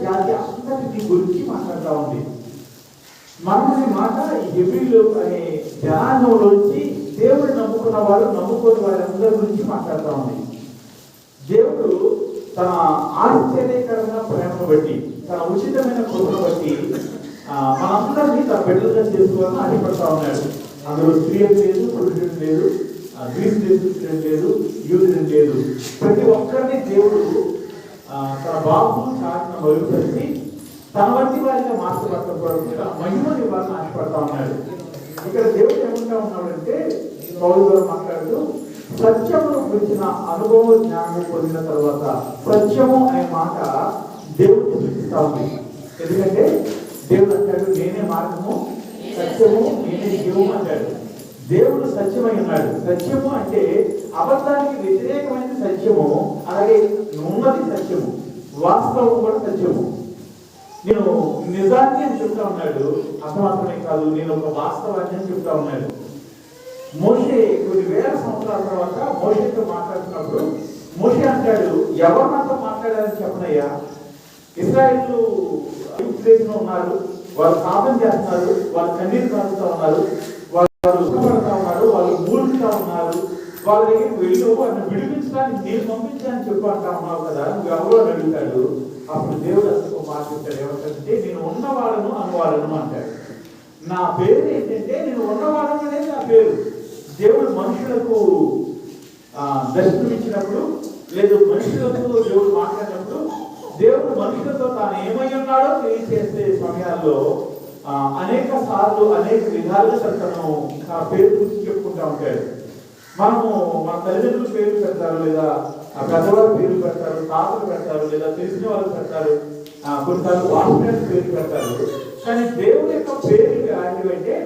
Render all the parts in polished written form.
జాతి అంతటి గురించి మాట్లాడుతూ ఉంది. మనమనే మాట ఈ హెబ్రీలు అనే జనాంగంలోంచి దేవుడు నమ్ముకున్న వారు నమ్ముకోని వారందరి గురించి మాట్లాడుతూ ఉంది. దేవుడు తన ఆశ్చర్యకరమైన ప్రేమను బట్టి, తన ఉచితమైన కృపను బట్టి మనందరినీ తన బిడ్డలుగా చేసుకోవాలని ఆశపడతా ఉన్నాడు. అందులో స్త్రీ లేదు, పురుషుడు లేదు, గ్రీసు దేశం లేదు, యూదుడు లేదు. ప్రతి ఒక్కరిని దేవుడు తన బాబును చాటిన మరుగుపరిచి తన వంటి వారిగా మార్చబడటం కొరకు మహిమని ఇవ్వాలని ఆశపడతా ఉన్నాడు. ఇక్కడ దేవుడు ఏమంటా ఉన్నాడంటే, పౌలు గారు మాట్లాడుతూ సత్యమును గురించిన అనుభవ జ్ఞానం పొందిన తర్వాత సత్యము అనే మాట దేవుడిని సూచిస్తా ఉంది. ఎందుకంటే దేవుడు అంటాడు, నేనే మార్గము, సత్యము, నేనే జీవము అంటాడు. దేవుడు సత్యమై ఉన్నాడు. సత్యము అంటే అబద్ధానికి వ్యతిరేకమైన సత్యము, అలాగే ఉన్నది సత్యము, వాస్తవం కూడా సత్యము. నేను నిజాన్ని అని చెప్తా ఉన్నాడు, అసమాత్రమే కాదు, నేను ఒక వాస్తవాన్ని అని చెప్తా ఉన్నాడు. మోషే కొన్ని వేల సంవత్సరాల తర్వాత మోషేతో మాట్లాడుతున్నప్పుడు మోషే అంటాడు, ఎవరు నాతో మాట్లాడారని చెప్పనయ్యా, ఇశ్రాయేలు దేశంలో ఉన్నారు, వాళ్ళు పాపం చేస్తున్నారు, వాళ్ళు కన్నీరు కారుస్తూ ఉన్నారు, వాళ్ళు ఇష్టపడతా ఉన్నారు, వాళ్ళు మూడుతా ఉన్నారు, వాళ్ళ దగ్గరికి వెళ్ళు, వాళ్ళని విడిపించడానికి నేను పంపించాలని చెప్పి అంటా ఉన్నావు కదా, నువ్వు ఎవరో అని అడుగుతాడు. అప్పుడు దేవుడు అసలు మాట్లాడతాడు, ఏమంటే నేను ఉన్నవాడను అనువాడను అంటాడు. నా పేరు ఏంటంటే నేను ఉన్నవాడను అనేది నా పేరు. దేవుడు మనుషులకు దర్శనమిచ్చినప్పుడు, లేదు మనుషులతో దేవుడు మాట్లాడినప్పుడు, దేవుడు మనుషులతో తాను ఏమై ఉన్నాడో తెలియజేసే సమయాల్లో అనేక సార్లు అనేక విధాలుగా తను ఆ పేరు గురించి చెప్పుకుంటా ఉంటాడు. మనము మన తల్లిదండ్రుల పేర్లు పెడతారు, లేదా పెద్దవారి పేర్లు పెడతారు, తాతలు పెడతారు, లేదా తెలిసిన వాళ్ళు పెడతారు, కొన్నిసార్లు వాస్తవానికి పేర్లు పెడతారు. కానీ దేవుడి యొక్క పేర్లు ఎలాంటివంటే,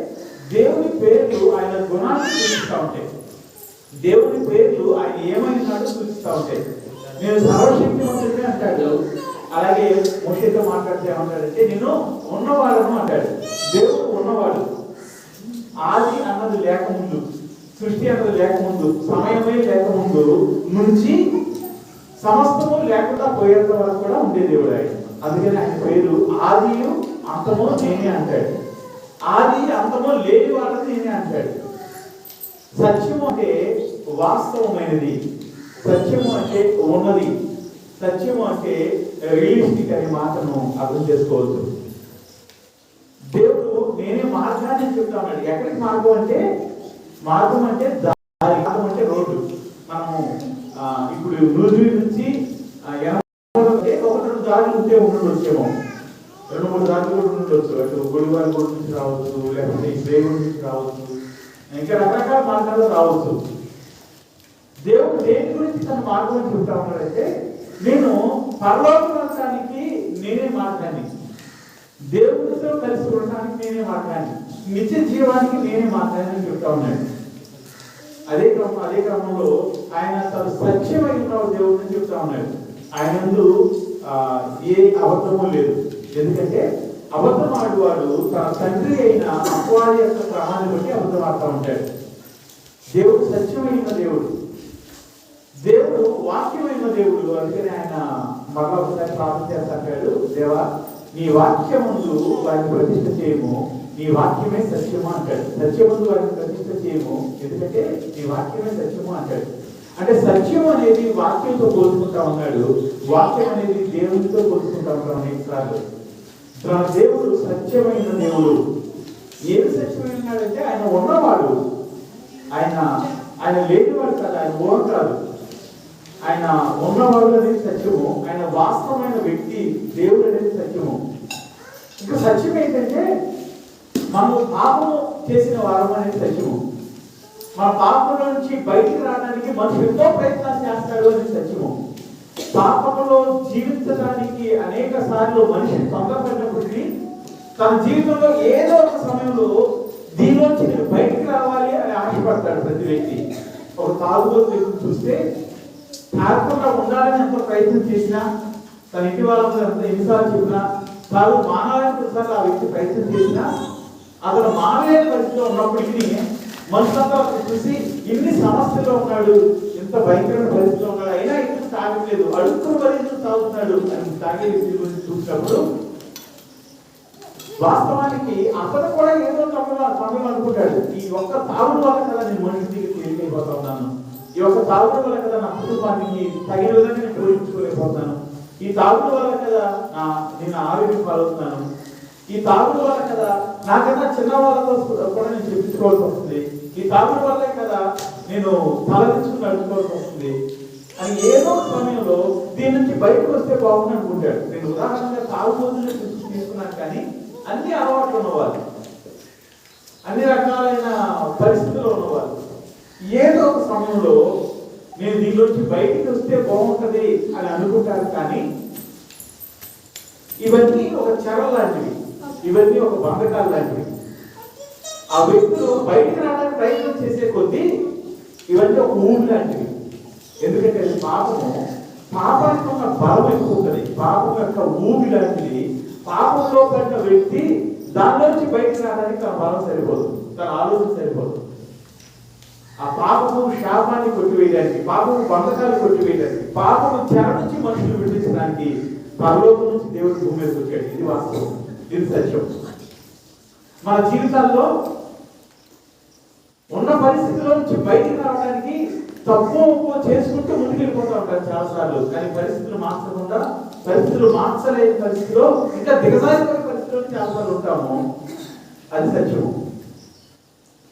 దేవుని పేర్లు ఆయన గుణాన్ని సూచిస్తూ ఉంటాయి. దేవుని పేర్లు ఆయన ఏమైనాడో సూచిస్తూ ఉంటాయి. నేను సర్వశక్తిమంతుడిని అంటాడు. అలాగే మోషేతో మాట్లాడితే ఏమంటాడంటే నేను ఉన్నవాడను అంటాడు. దేవుడు ఉన్నవాడు. ఆది అన్నది లేకముందు, సృష్టి అన్నది లేకముందు, సమయమే లేకముందు నుంచి సమస్తము లేకుండా పోయేంత వరకు కూడా ఉండే దేవుడు ఆయన. అందుకని ఆయన పేరు ఆది అంతమో నేనే అంటాడు. ఆది అంతమో లేని వాళ్ళని నేనే అంటాడు. సత్యము అంటే వాస్తవమైనది, సత్యము అంటే ఉన్నది, సత్యము అంటే రియలిస్టిక్ అనే మాటను అర్థం చేసుకోవచ్చు. దేవుడు నేనే మార్గాన్ని చెప్తా ఉన్నాడు. ఎక్కడికి మార్గం అంటే, మార్గం అంటే దారి, మార్గం అంటే రోడ్డు. మనము ఇప్పుడు నూజివీడు నుంచి ఒకటి దారులు ఉంటే ఉండొచ్చేమో, 2-3 దారులు కూడా ఉండొచ్చు. అటు గుడివారి గుడి నుంచి రావచ్చు, లేకపోతే దేవుడి నుంచి రావచ్చు, ఇంకా రకరకాల మార్గాల్లో రావచ్చు. దేవుడు దేని గురించి తన మార్గం చెప్తా ఉన్నాడంటే, నేను పరలోకానికి నేనే మార్గాన్ని, దేవుడితో కలిసి ఉండడానికి నేనే మార్గాన్ని, నిత్య జీవానికి నేనే మార్గాన్ని అని చెప్తా ఉన్నాడు. అదే క్రమంలో ఆయన తను సత్యమైన దేవుడిని చెప్తా ఉన్నాడు. ఆయన ముందు ఏ అబద్ధము లేదు. ఎందుకంటే అబద్ధం ఆడువాడు తన తండ్రి అయిన అపవాది యొక్క క్రమాన్ని బట్టి అబద్ధం ఆడుతూ ఉంటాడు. దేవుడు సత్యమైన దేవుడు, దేవుడు వాక్యమైన దేవుడు. అందుకని ఆయన మరలా ఒకసారి ప్రార్థన చేస్తాడు, దేవా నీ వాక్యముందు వారిని ప్రతిష్ఠ చేయము, నీ వాక్యమే సత్యము అంటాడు. సత్యముందు వారిని ప్రతిష్ఠ చేయము, ఎందుకంటే నీ వాక్యమే సత్యము అంటాడు. అంటే సత్యం అనేది వాక్యంతో పోల్చుకుంటా ఉన్నాడు, వాక్యం అనేది దేవునితో పోల్చుకుంటా ఉంటాం అనేక సార్లు. తన దేవుడు సత్యమైన దేవుడు. ఏమి సత్యమైనాడంటే ఆయన ఉన్నవాడు, ఆయన లేనివాడు కాదు, ఆయన ఓన్ కాదు, ఆయన ఉన్నవాడు అనేది సత్యము, ఆయన వాస్తవమైన వ్యక్తి దేవుడు అనేది సత్యము. ఇంకా సత్యం ఏంటంటే మనం పాపము చేసిన వారం అనేది సత్యము. మన పాపంలో నుంచి బయటికి రావడానికి మనిషి ఎంతో ప్రయత్నాలు చేస్తాడు అనేది సత్యము. పాపంలో జీవించడానికి అనేక సార్లు మనిషి తొందరపడినప్పటికీ తన జీవితంలో ఏదో ఒక సమయంలో దీనిలోంచి నేను బయటికి రావాలి అని ఆశపడతాడు ప్రతి వ్యక్తి. ఒక తాగుబోతు వ్యక్తి చూస్తే తాగకుండా ఉండాలని ఎంతో ప్రయత్నం చేసినా, తన ఇంటి వాళ్ళందరూ ఎంత ఎన్నిసార్లు చెప్పినా, తాను మానాలని కొన్నిసార్లు ఆ వ్యక్తి ప్రయత్నం చేసినా, అతను మానలేని పరిస్థితిలో ఉన్నప్పటికీ మనుషులంతా చూసి ఇన్ని సమస్యల్లో ఉన్నాడు, ఇంత భయంకరమైన పరిస్థితిలో ఉన్నాడు, అయినా ఎందుకు తాగట్లేదు, అడుక్కుని మరి ఎందుకు తాగుతున్నాడు అని తాగే వ్యక్తి గురించి చూసినప్పుడు వాస్తవానికి అతను కూడా ఏదో సమయం అనుకుంటాడు, ఈ ఒక్క తాగుడు వల్ల కదా నేను మనిషి దగ్గరికి వెళ్ళిపోతా ఉన్నాను, ఈ ఒక్క తాగుడు వల్ల కదా నా కుటుంబానికి తగిన విధంగా నేను పోషించుకోలేకపోతున్నాను, ఈ తాగుడు వల్ల కదా నేను ఆరోగ్యం పాలవుతున్నాను, ఈ తాగుడు వల్ల కదా నాకన్నా చిన్న వాళ్ళతో కూడా నేను చెప్పించుకోవాల్సి వస్తుంది, ఈ తాగుడు వల్లే కదా నేను తలదించుకుని నడుచుకోవాల్సి వస్తుంది అని ఏదో సమయంలో దీని నుంచి బయటకు వస్తే బాగుంది అనుకుంటాడు. నేను ఉదాహరణగా తాగుబోతుని తీసుకున్నాను, కానీ అన్ని అలవాట్లు ఉన్నవాళ్ళు, అన్ని రకాలైన పరిస్థితుల్లో ఉన్నవాళ్ళు ఏదో ఒక సమయంలో నేను దీనిలోంచి బయటికి వస్తే బాగుంటది అని అనుకుంటారు. కానీ ఇవన్నీ ఒక చెర లాంటివి, ఇవన్నీ ఒక బంధకాలు లాంటివి. ఆ వ్యక్తులు బయటికి రావడానికి ప్రయత్నం చేసే కొద్దీ ఇవన్నీ ఒక ఊరు లాంటివి. ఎందుకంటే పాపానికి ఉన్న బలం ఎక్కువ ఉంటుంది, పాపం యొక్క ఊబి లాంటిది. పాపంలో పడిన వ్యక్తి దానిలోంచి బయటకు రావడానికి తన బలం సరిపోదు, తన ఆలోచన సరిపోదు. ఆ పాపము శాపాన్ని కొట్టివేయడానికి, పాపము బంధకాలు కొట్టివేయడానికి, పాపము చెర నుంచి మనుషులు విడిపించడానికి పరలోకం నుంచి దేవుడు భూమి మీదకి వచ్చాడు. ఇది వాస్తవం, ఇది సత్యం. మన జీవితాల్లో ఉన్న పరిస్థితిలో నుంచి బయటికి రావడానికి తక్కువ చేసుకుంటూ ముందుకెళ్ళిపోతూ ఉంటారు చాలాసార్లు. కానీ పరిస్థితులు మార్చకుండా, పరిస్థితులు మార్చలేని పరిస్థితిలో, ఇంకా దిగజారిపోయే పరిస్థితిలో చాలాసార్లు ఉంటాము. అది సత్యము.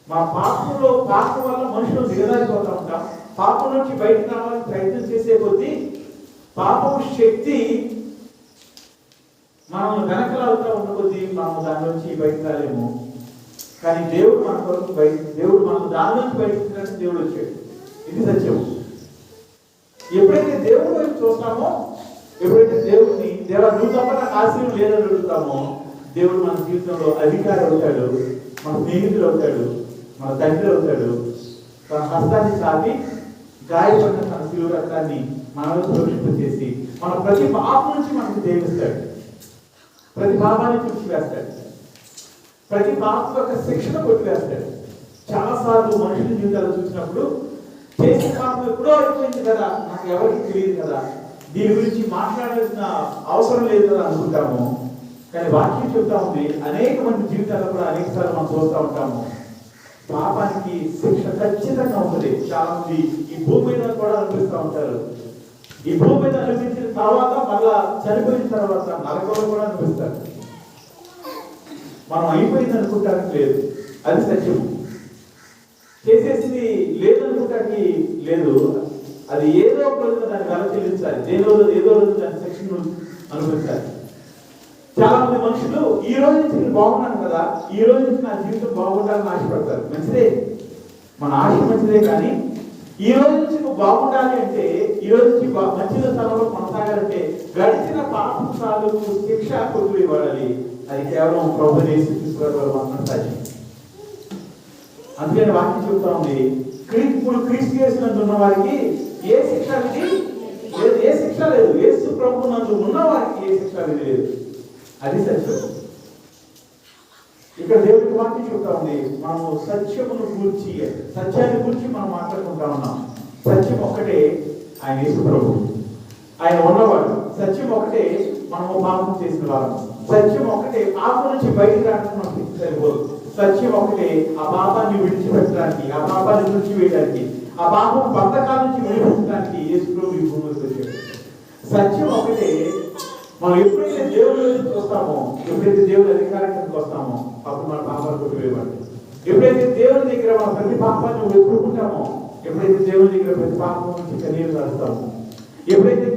మా పాపం వల్ల మనుషులు దిగజారిపోతూ ఉంటాం. పాపం నుంచి బయటకు రావాలని ప్రయత్నం చేసే కొద్దీ పాపం శక్తి మనం వెనకలాగుతూ ఉన్న కొద్దీ మనం దాని నుంచి బయటకు రాలేము. కానీ దేవుడు మన కొరకు దేవుడు మనం దాని నుంచి బయటకు దేవుడు వచ్చాడు. ఇది సత్యం. ఎప్పుడైతే దేవుడు వైపు చూస్తామో, ఎప్పుడైతే దేవుడిని నువ్వు తప్ప నాకు ఆశయం లేదని అడుగుతామో, దేవుడు మన జీవితంలో అధికారి అవుతాడు, మన స్నేహితుడు అవుతాడు, మన తండ్రి అవుతాడు. తన హస్తాన్ని చాపి గాయపడిన తన శిలువ రక్తాన్ని మనలో సురక్షితం చేసి మన ప్రతి పాపం నుంచి మనకు దేవిస్తాడు, ప్రతి పాపాన్ని తుడిచివేస్తాడు, ప్రతి పాపం యొక్క శిక్షణ కొట్టివేస్తాడు. చాలాసార్లు మనుషుల జీవితాలు చూసినప్పుడు చేసిన పాపం ఎప్పుడో అయిపోయింది కదా, నాకు ఎవరికి తెలియదు కదా, దీని గురించి మాట్లాడాల్సిన అవసరం లేదు కదా అనుకుంటాము. కానీ వాక్యం చెప్తా ఉంది, అనేక మంది జీవితాల్లో కూడా అనేక సార్లు మనం చూస్తూ ఉంటాము, పాపానికి శిక్ష ఖచ్చితంగా ఉంటుంది. చాలా మంది ఈ భూమి మీద కూడా అనిపిస్తూ ఉంటారు. ఈ భూమి మీద అనిపించిన తర్వాత మళ్ళా చనిపోయిన తర్వాత నరకంలో కూడా అనిపిస్తారు. మనం అయిపోయింది అనుకుంటానికి లేదు, అది సత్యం. చేసేసింది లేదనుకుంటానికి లేదు, అది ఏదో ఒక రోజున దాన్ని వెల చెల్లించాలి, ఏదో రోజు దాని శిక్షను అనుభవించాలి. చాలా మంది మనుషులు ఈ రోజు నుంచి నేను బాగున్నాను కదా, ఈ రోజు నుంచి నా జీవితం బాగుండాలని ఆశపడతారు. మంచిదే, మన ఆశ మంచిదే. కానీ ఈ రోజు నుంచి నువ్వు బాగుండాలి అంటే, ఈ రోజు నుంచి మంచి స్థలంలో కొనసాగాలంటే గడిచిన పాపం తాలూకు శిక్ష కొట్టివేయబడాలి. అది కేవలం ప్రభువు యేసు క్రీస్తు మాత్రం సాధ్యం. అందుకని వాక్యం చెప్తా ఉంది, ఇప్పుడు క్రీస్తు యేసునందు ఉన్న వారికి ఏ శిక్ష విధి లేదు, ఏ శిక్ష లేదు. యేసు ప్రభువు నందు ఉన్న వారికి ఏ శిక్ష విధి లేదు. అది సత్యం. ఇక్కడ దేవుడికి వాక్యం చెప్తా ఉంది, మనము సత్యమును గూర్చి, సత్యాన్ని గురించి మనం మాట్లాడుకుంటా ఉన్నాం. సత్యం ఒక్కటే ఆయన యేసు ప్రభువు, ఆయన ఉన్నవాడు. సత్యం ఒకటే మనము పాపం చేసిన వారు. సత్యం ఒకటే పాపం నుంచి బయటకు రావడానికి మనకు సరిపోదు. సత్యం ఒకటే ఆ పాపాన్ని విడిచిపెట్టడానికి, ఆ పాపాన్ని విడిచివేయడానికి, ఆ పాపం బంధకాల నుంచి విడిపించడానికి యేసు ప్రభువు ఈ భూమికి వచ్చాడు. సత్యం ఒకటే. మనం ఎప్పుడైతే దేవుడి వైపు చూస్తామో, ఎప్పుడైతే దేవుడి అధికారానికి వస్తామో, అప్పుడు మన పాపాలు కొట్టివేయబడతాయి. ఎప్పుడైతే దేవుడి దగ్గర మన ప్రతి పాపాన్ని వెతుకుంటామో, ఎప్పుడైతే దేవుడి దగ్గర ప్రతి పాపం నుంచి కన్నీరు కారుస్తామో, ఎప్పుడైతే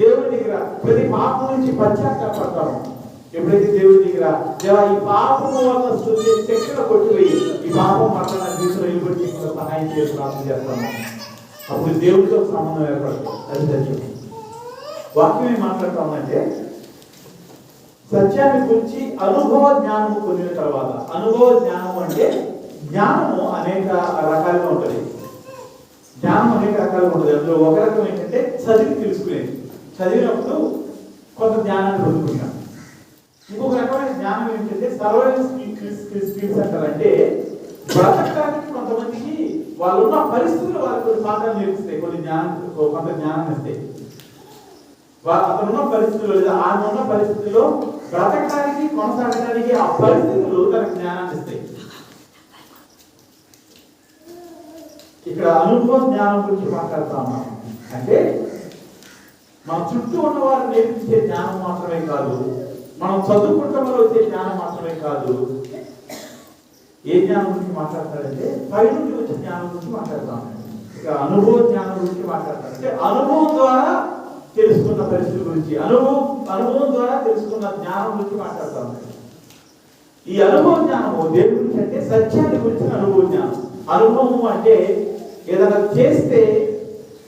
దేవుడి దగ్గర ప్రతి పాపం నుంచి పశ్చాత్తాపడతామో, ఎప్పుడైతే దేవుడి దగ్గర దేవా ఈ పాపము వల్ల శిక్షణ కొట్టివేయి, ఈ పాపం మరణ నా జీవితంలో వెళ్ళిపోయి సహాయం చేసి ప్రార్థన చేస్తాము, అప్పుడు దేవుడితో సంబంధం ఏర్పడుతుంది. అది సత్యం. వాక్యం ఏం మాట్లాడుతా ఉందంటే, సత్యాన్ని గురించి అనుభవ జ్ఞానము పొందిన తర్వాత, అనుభవ జ్ఞానం అంటే జ్ఞానము అనేక రకాలుగా ఉంటుంది. జ్ఞానం అనేక రకాలుగా ఉంటుంది. అందులో ఒక రకం ఏంటంటే చదివి తెలుసుకునేది. చదివినప్పుడు కొంత జ్ఞానాన్ని పొందుకుంటాం. ఇంకొక రకమైన జ్ఞానం ఏంటంటే సర్వైవల్ స్కిల్స్ అంటారు. అంటే బ్రతకడానికి కొంతమందికి వాళ్ళున్న పరిస్థితులు వాళ్ళకి కొన్ని పాఠాలు నేర్పిస్తాయి, కొంత జ్ఞానాన్ని ఇస్తాయి. అతనున్న పరిస్థితుల్లో లేదా ఆమె ఉన్న పరిస్థితుల్లో బ్రతకడానికి కొనసాగడానికి ఆ పరిస్థితులు తనకు జ్ఞానాన్ని ఇస్తాయి. ఇక్కడ అనుభవ జ్ఞానం గురించి మాట్లాడుతా ఉన్నాం. అంటే మన చుట్టూ ఉన్న వారు నేర్పించే జ్ఞానం మాత్రమే కాదు, మనం చదువుకుంటాం వల్ల వచ్చే జ్ఞానం మాత్రమే కాదు. ఏ జ్ఞానం గురించి మాట్లాడతారంటే పై నుండి వచ్చే జ్ఞానం గురించి మాట్లాడతాం. ఇక అనుభవ జ్ఞానం గురించి మాట్లాడతారు. అంటే అనుభవం ద్వారా తెలుసుకున్న పరిస్థితుల గురించి, అనుభవం ద్వారా తెలుసుకున్న జ్ఞానం గురించి మాట్లాడతాం. ఈ అనుభవ జ్ఞానము దేని గురించి అంటే సత్యాన్ని గురించి అనుభవ జ్ఞానం. అనుభవం అంటే ఏదైనా చేస్తే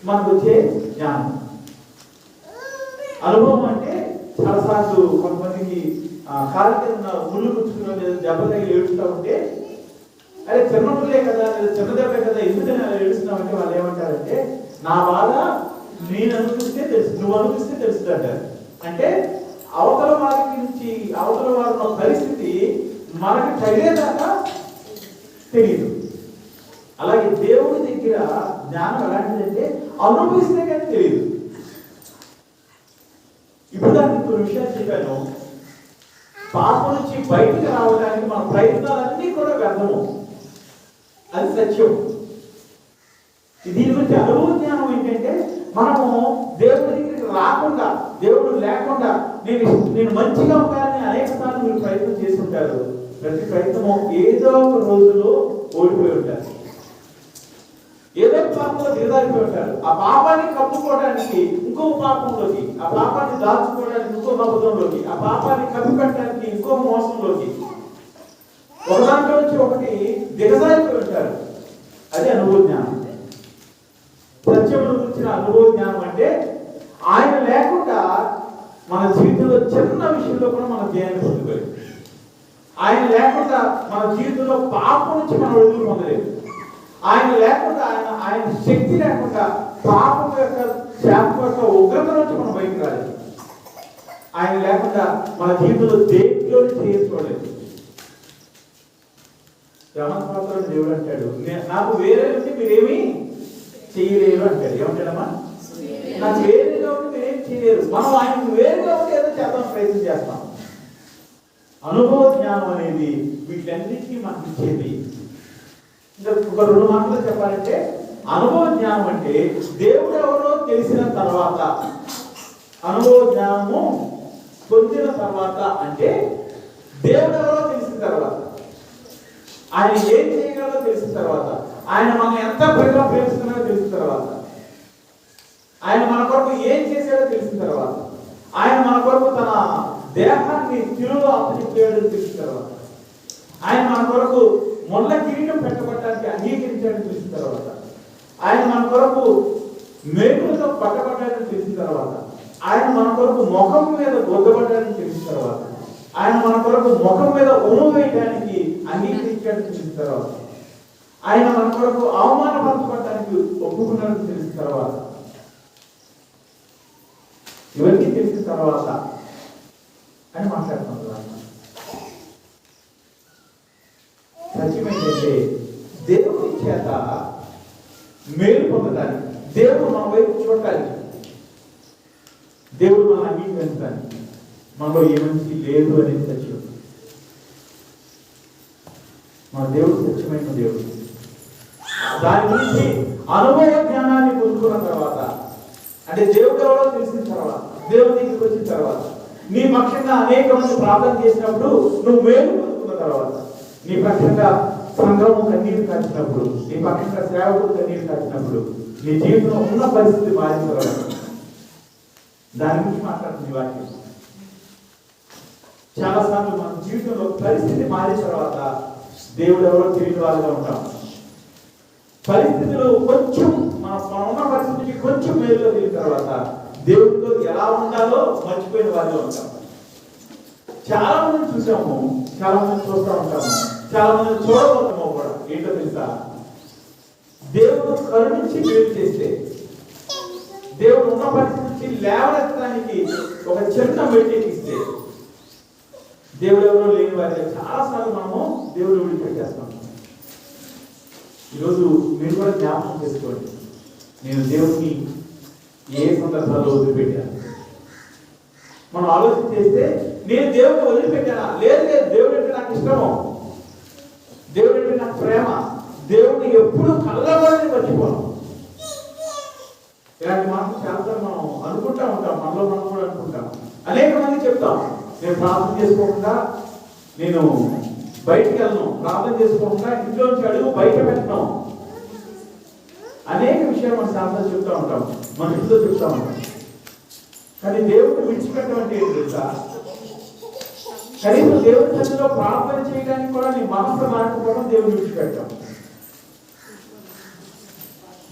మనకు వచ్చే జ్ఞానం. అనుభవం అంటే చాలాసార్లు కొంతమందికి కాళ్ళ కింద ముళ్ళు గుచ్చుకున్న లేదా దెబ్బ తగిలి ఏడుస్తూ ఉంటే, అరే చిన్న ముళ్ళే కదా లేదా చిన్న దెబ్బే కదా ఎందుకని అలా ఏడుస్తున్నామంటే వాళ్ళు ఏమంటారంటే నా బాధ నేను అనిపిస్తే తెలుసు, నువ్వు అనిపిస్తే తెలుస్తుంది అంటారు. అంటే అవతల వారికి నుంచి అవతల వారి పరిస్థితి మనకి తగిలేదాకా తెలియదు. అలాగే దేవుడి దగ్గర జ్ఞానం ఎలాంటిదంటే అనుభవిస్తే కానీ తెలియదు. ఇప్పుడు దానికి కొన్ని విషయాలు చెప్పాను. పాపం నుంచి బయటికి రావడానికి మన ప్రయత్నాలన్నీ కూడా వ్యర్థము, అది సత్యం. దీని గురించి అనుభవ జ్ఞానం ఏంటంటే మనము దేవుడి దగ్గరికి రాకుండా, దేవుడు లేకుండా నేను మంచిగా ఉండాలని అనేక సార్లు మీరు ప్రయత్నం చేసి ఉంటారు. ప్రతి ప్రయత్నము ఏదో ఒక రోజులో ఓడిపోయి ఉంటారు, ఏదో పాపంలో దిగదారిపోయి ఉంటారు. ఆ పాపాన్ని కప్పుకోవడానికి ఇంకో పాపంలోకి, ఆ పాపాన్ని దాచుకోవడానికి ఇంకో అబద్ధంలోకి, ఆ పాపాన్ని కప్పిపెట్టడానికి ఇంకో మోసంలోకి, ఒకదాంట్లో నుంచి ఒకటి దిగజారిపోయి ఉంటారు. అది అనుభవ జ్ఞానం. సత్యమును గురించిన అనుభవ జ్ఞానం అంటే ఆయన లేకుండా మన జీవితంలో చిన్న విషయంలో కూడా మన ధ్యానం పొందుకోలేదు. ఆయన లేకుండా మన జీవితంలో పాపం నుంచి మనం విడుదల పొందలేదు. ఆయన లేకుండా ఆయన శక్తి లేకుండా పాపం యొక్క శాపం యొక్క ఉగ్రత నుంచి మనం బయటకు రాలేదు. ఆయన లేకుండా మన జీవితంలో దేంట్లో చేయలేదు. యమస్వాతంలో దేవుడు అంటాడు, నాకు వేరే ఉంటే మీరేమీ చేయలేరు అంటాడు. ఏమంటాడమ్మా? నాకు వేరేగా ఉంటే మీరేం చేయలేరు. మనం ఆయనకు వేరేగా ఉంటే ఏదో చేద్దాం ప్రయత్నం చేస్తాం. అనుభవ జ్ఞానం అనేది వీటన్నిటికీ మనకి ఇచ్చేది. ఇంకా ఒక 2 మాటలు చెప్పాలంటే అనుభవ జ్ఞానం అంటే దేవుడు ఎవరో తెలిసిన తర్వాత, అనుభవ జ్ఞానము పొందిన తర్వాత అంటే దేవుడు ఎవరో తెలిసిన తర్వాత, ఆయన ఏం చేయగలరో తెలిసిన తర్వాత, ఆయన మనం ఎంత ప్రేమిస్తున్నాడో తెలిసిన తర్వాత, ఆయన మన కొరకు ఏం చేశాడో తెలిసిన తర్వాత, ఆయన మన కొరకు తన దేహాన్ని తిరులో అప్పచెప్పాడో తెలిసిన తర్వాత, ఆయన మన కొరకు మొల్ల కిరీటం పెట్టబడటానికి అంగీకరించాడని తెలిసిన తర్వాత, ఆయన మన కొరకు మేకులతో పట్టబడ్డాడని తెలిసిన తర్వాత, ఆయన మన కొరకు ముఖం మీద గొద్దబడ్డాడని తెలిసిన తర్వాత, ఆయన మన కొరకు ముఖం మీద ఉను వేయడానికి అంగీకరించాడని తెలిసిన తర్వాత, ఆయన మన కొరకు అవమానపరచబడటానికి ఒప్పుకున్నాడని తెలిసిన తర్వాత, ఇవన్నీ తెలిసిన తర్వాత అని మాట్లాడుతున్నాం. సత్యమేంటంటే దేవుడి చేత మేలు పొందడానికి, దేవుడు మన వైపు చూడటానికి, దేవుడు మన అంగీకరించడానికి మనలో ఏ మంచి లేదు అనేది సత్యం. మన దేవుడు సత్యమైన దేవుడు. దాని గురించి అనుభవ జ్ఞానాన్ని పొందుకున్న తర్వాత, అంటే దేవుడు ఎవరో తెలిసిన తర్వాత, దేవుడి దగ్గరికి వచ్చిన తర్వాత, నీ పక్షంగా అనేక మంది ప్రార్థన చేసినప్పుడు నువ్వు మేలు పొందుకున్న తర్వాత, నీ పక్షంగా సంఘము కన్నీరు కాచినప్పుడు, నీ పక్షంగా సేవకుడు కన్నీరు కాచినప్పుడు, నీ జీవితంలో ఉన్న పరిస్థితి మారిన తర్వాత, దాని గురించి మాట్లాడుతుంది వాక్యం. చాలాసార్లు మన జీవితంలో పరిస్థితి మారిన తర్వాత దేవుడు ఎవరో తెలియని వాళ్ళగా ఉంటాం. పరిస్థితులు కొంచెం మన ఉన్న పరిస్థితికి కొంచెం మేలుగా తెలియని తర్వాత దేవుడితో ఎలా ఉండాలో మర్చిపోయిన వాళ్ళలో ఉంటాం. చాలా మందిని చూసాము, చాలా మంది చూస్తూ ఉంటాము, చాలా మంది చూడబోతాము కూడా. ఏంటో తెలుసా? దేవుడు కరుణించి మేలు చేస్తే, దేవుడు ఉన్న పరిస్థితి నుంచి లేవనెత్తడానికి ఒక చిన్న మెట్టెక్కిస్తే, దేవుడు ఎవరో లేని వారి చాలాసార్లు మనము దేవుడు విడిపెట్టేస్తాం. ఈరోజు మీరు కూడా జ్ఞాపకం చేసుకోండి, నేను దేవుడిని ఏ సందర్భాల్లో వదిలిపెట్టాను, మనం ఆలోచన చేస్తే నేను దేవుడిని వదిలిపెట్టానా? లేదు లేదు, దేవుడు అంటే నాకు ఇష్టము, దేవుడు అంటే నాకు ప్రేమ, దేవుడిని ఎప్పుడు కళ్ళబడి మర్చిపోను. ఇలాంటి మాటలు చాలా మనం అనుకుంటా ఉంటాం, మనలో మనం కూడా అనుకుంటాం. అనేక మంది చెప్తాం, నేను ప్రార్థన చేసుకోకుండా నేను బయటికి వెళ్ళను, ప్రార్థన చేసుకోకుండా ఇంట్లో నుంచి అడుగు బయట పెట్టను. అనేక విషయాలు మనం శాస్త్రం చెప్తా ఉంటాం, మనుషులతో చెప్తా ఉంటాం. కానీ దేవుడిని విడిచిపెట్టడం అంటే ఏంటి తెలుసా? కనీసం దేవుడి సన్నిధిలో ప్రార్థన చేయడానికి కూడా నీ మనసు రాకపోవడం దేవుడిని విడిచిపెట్టాం.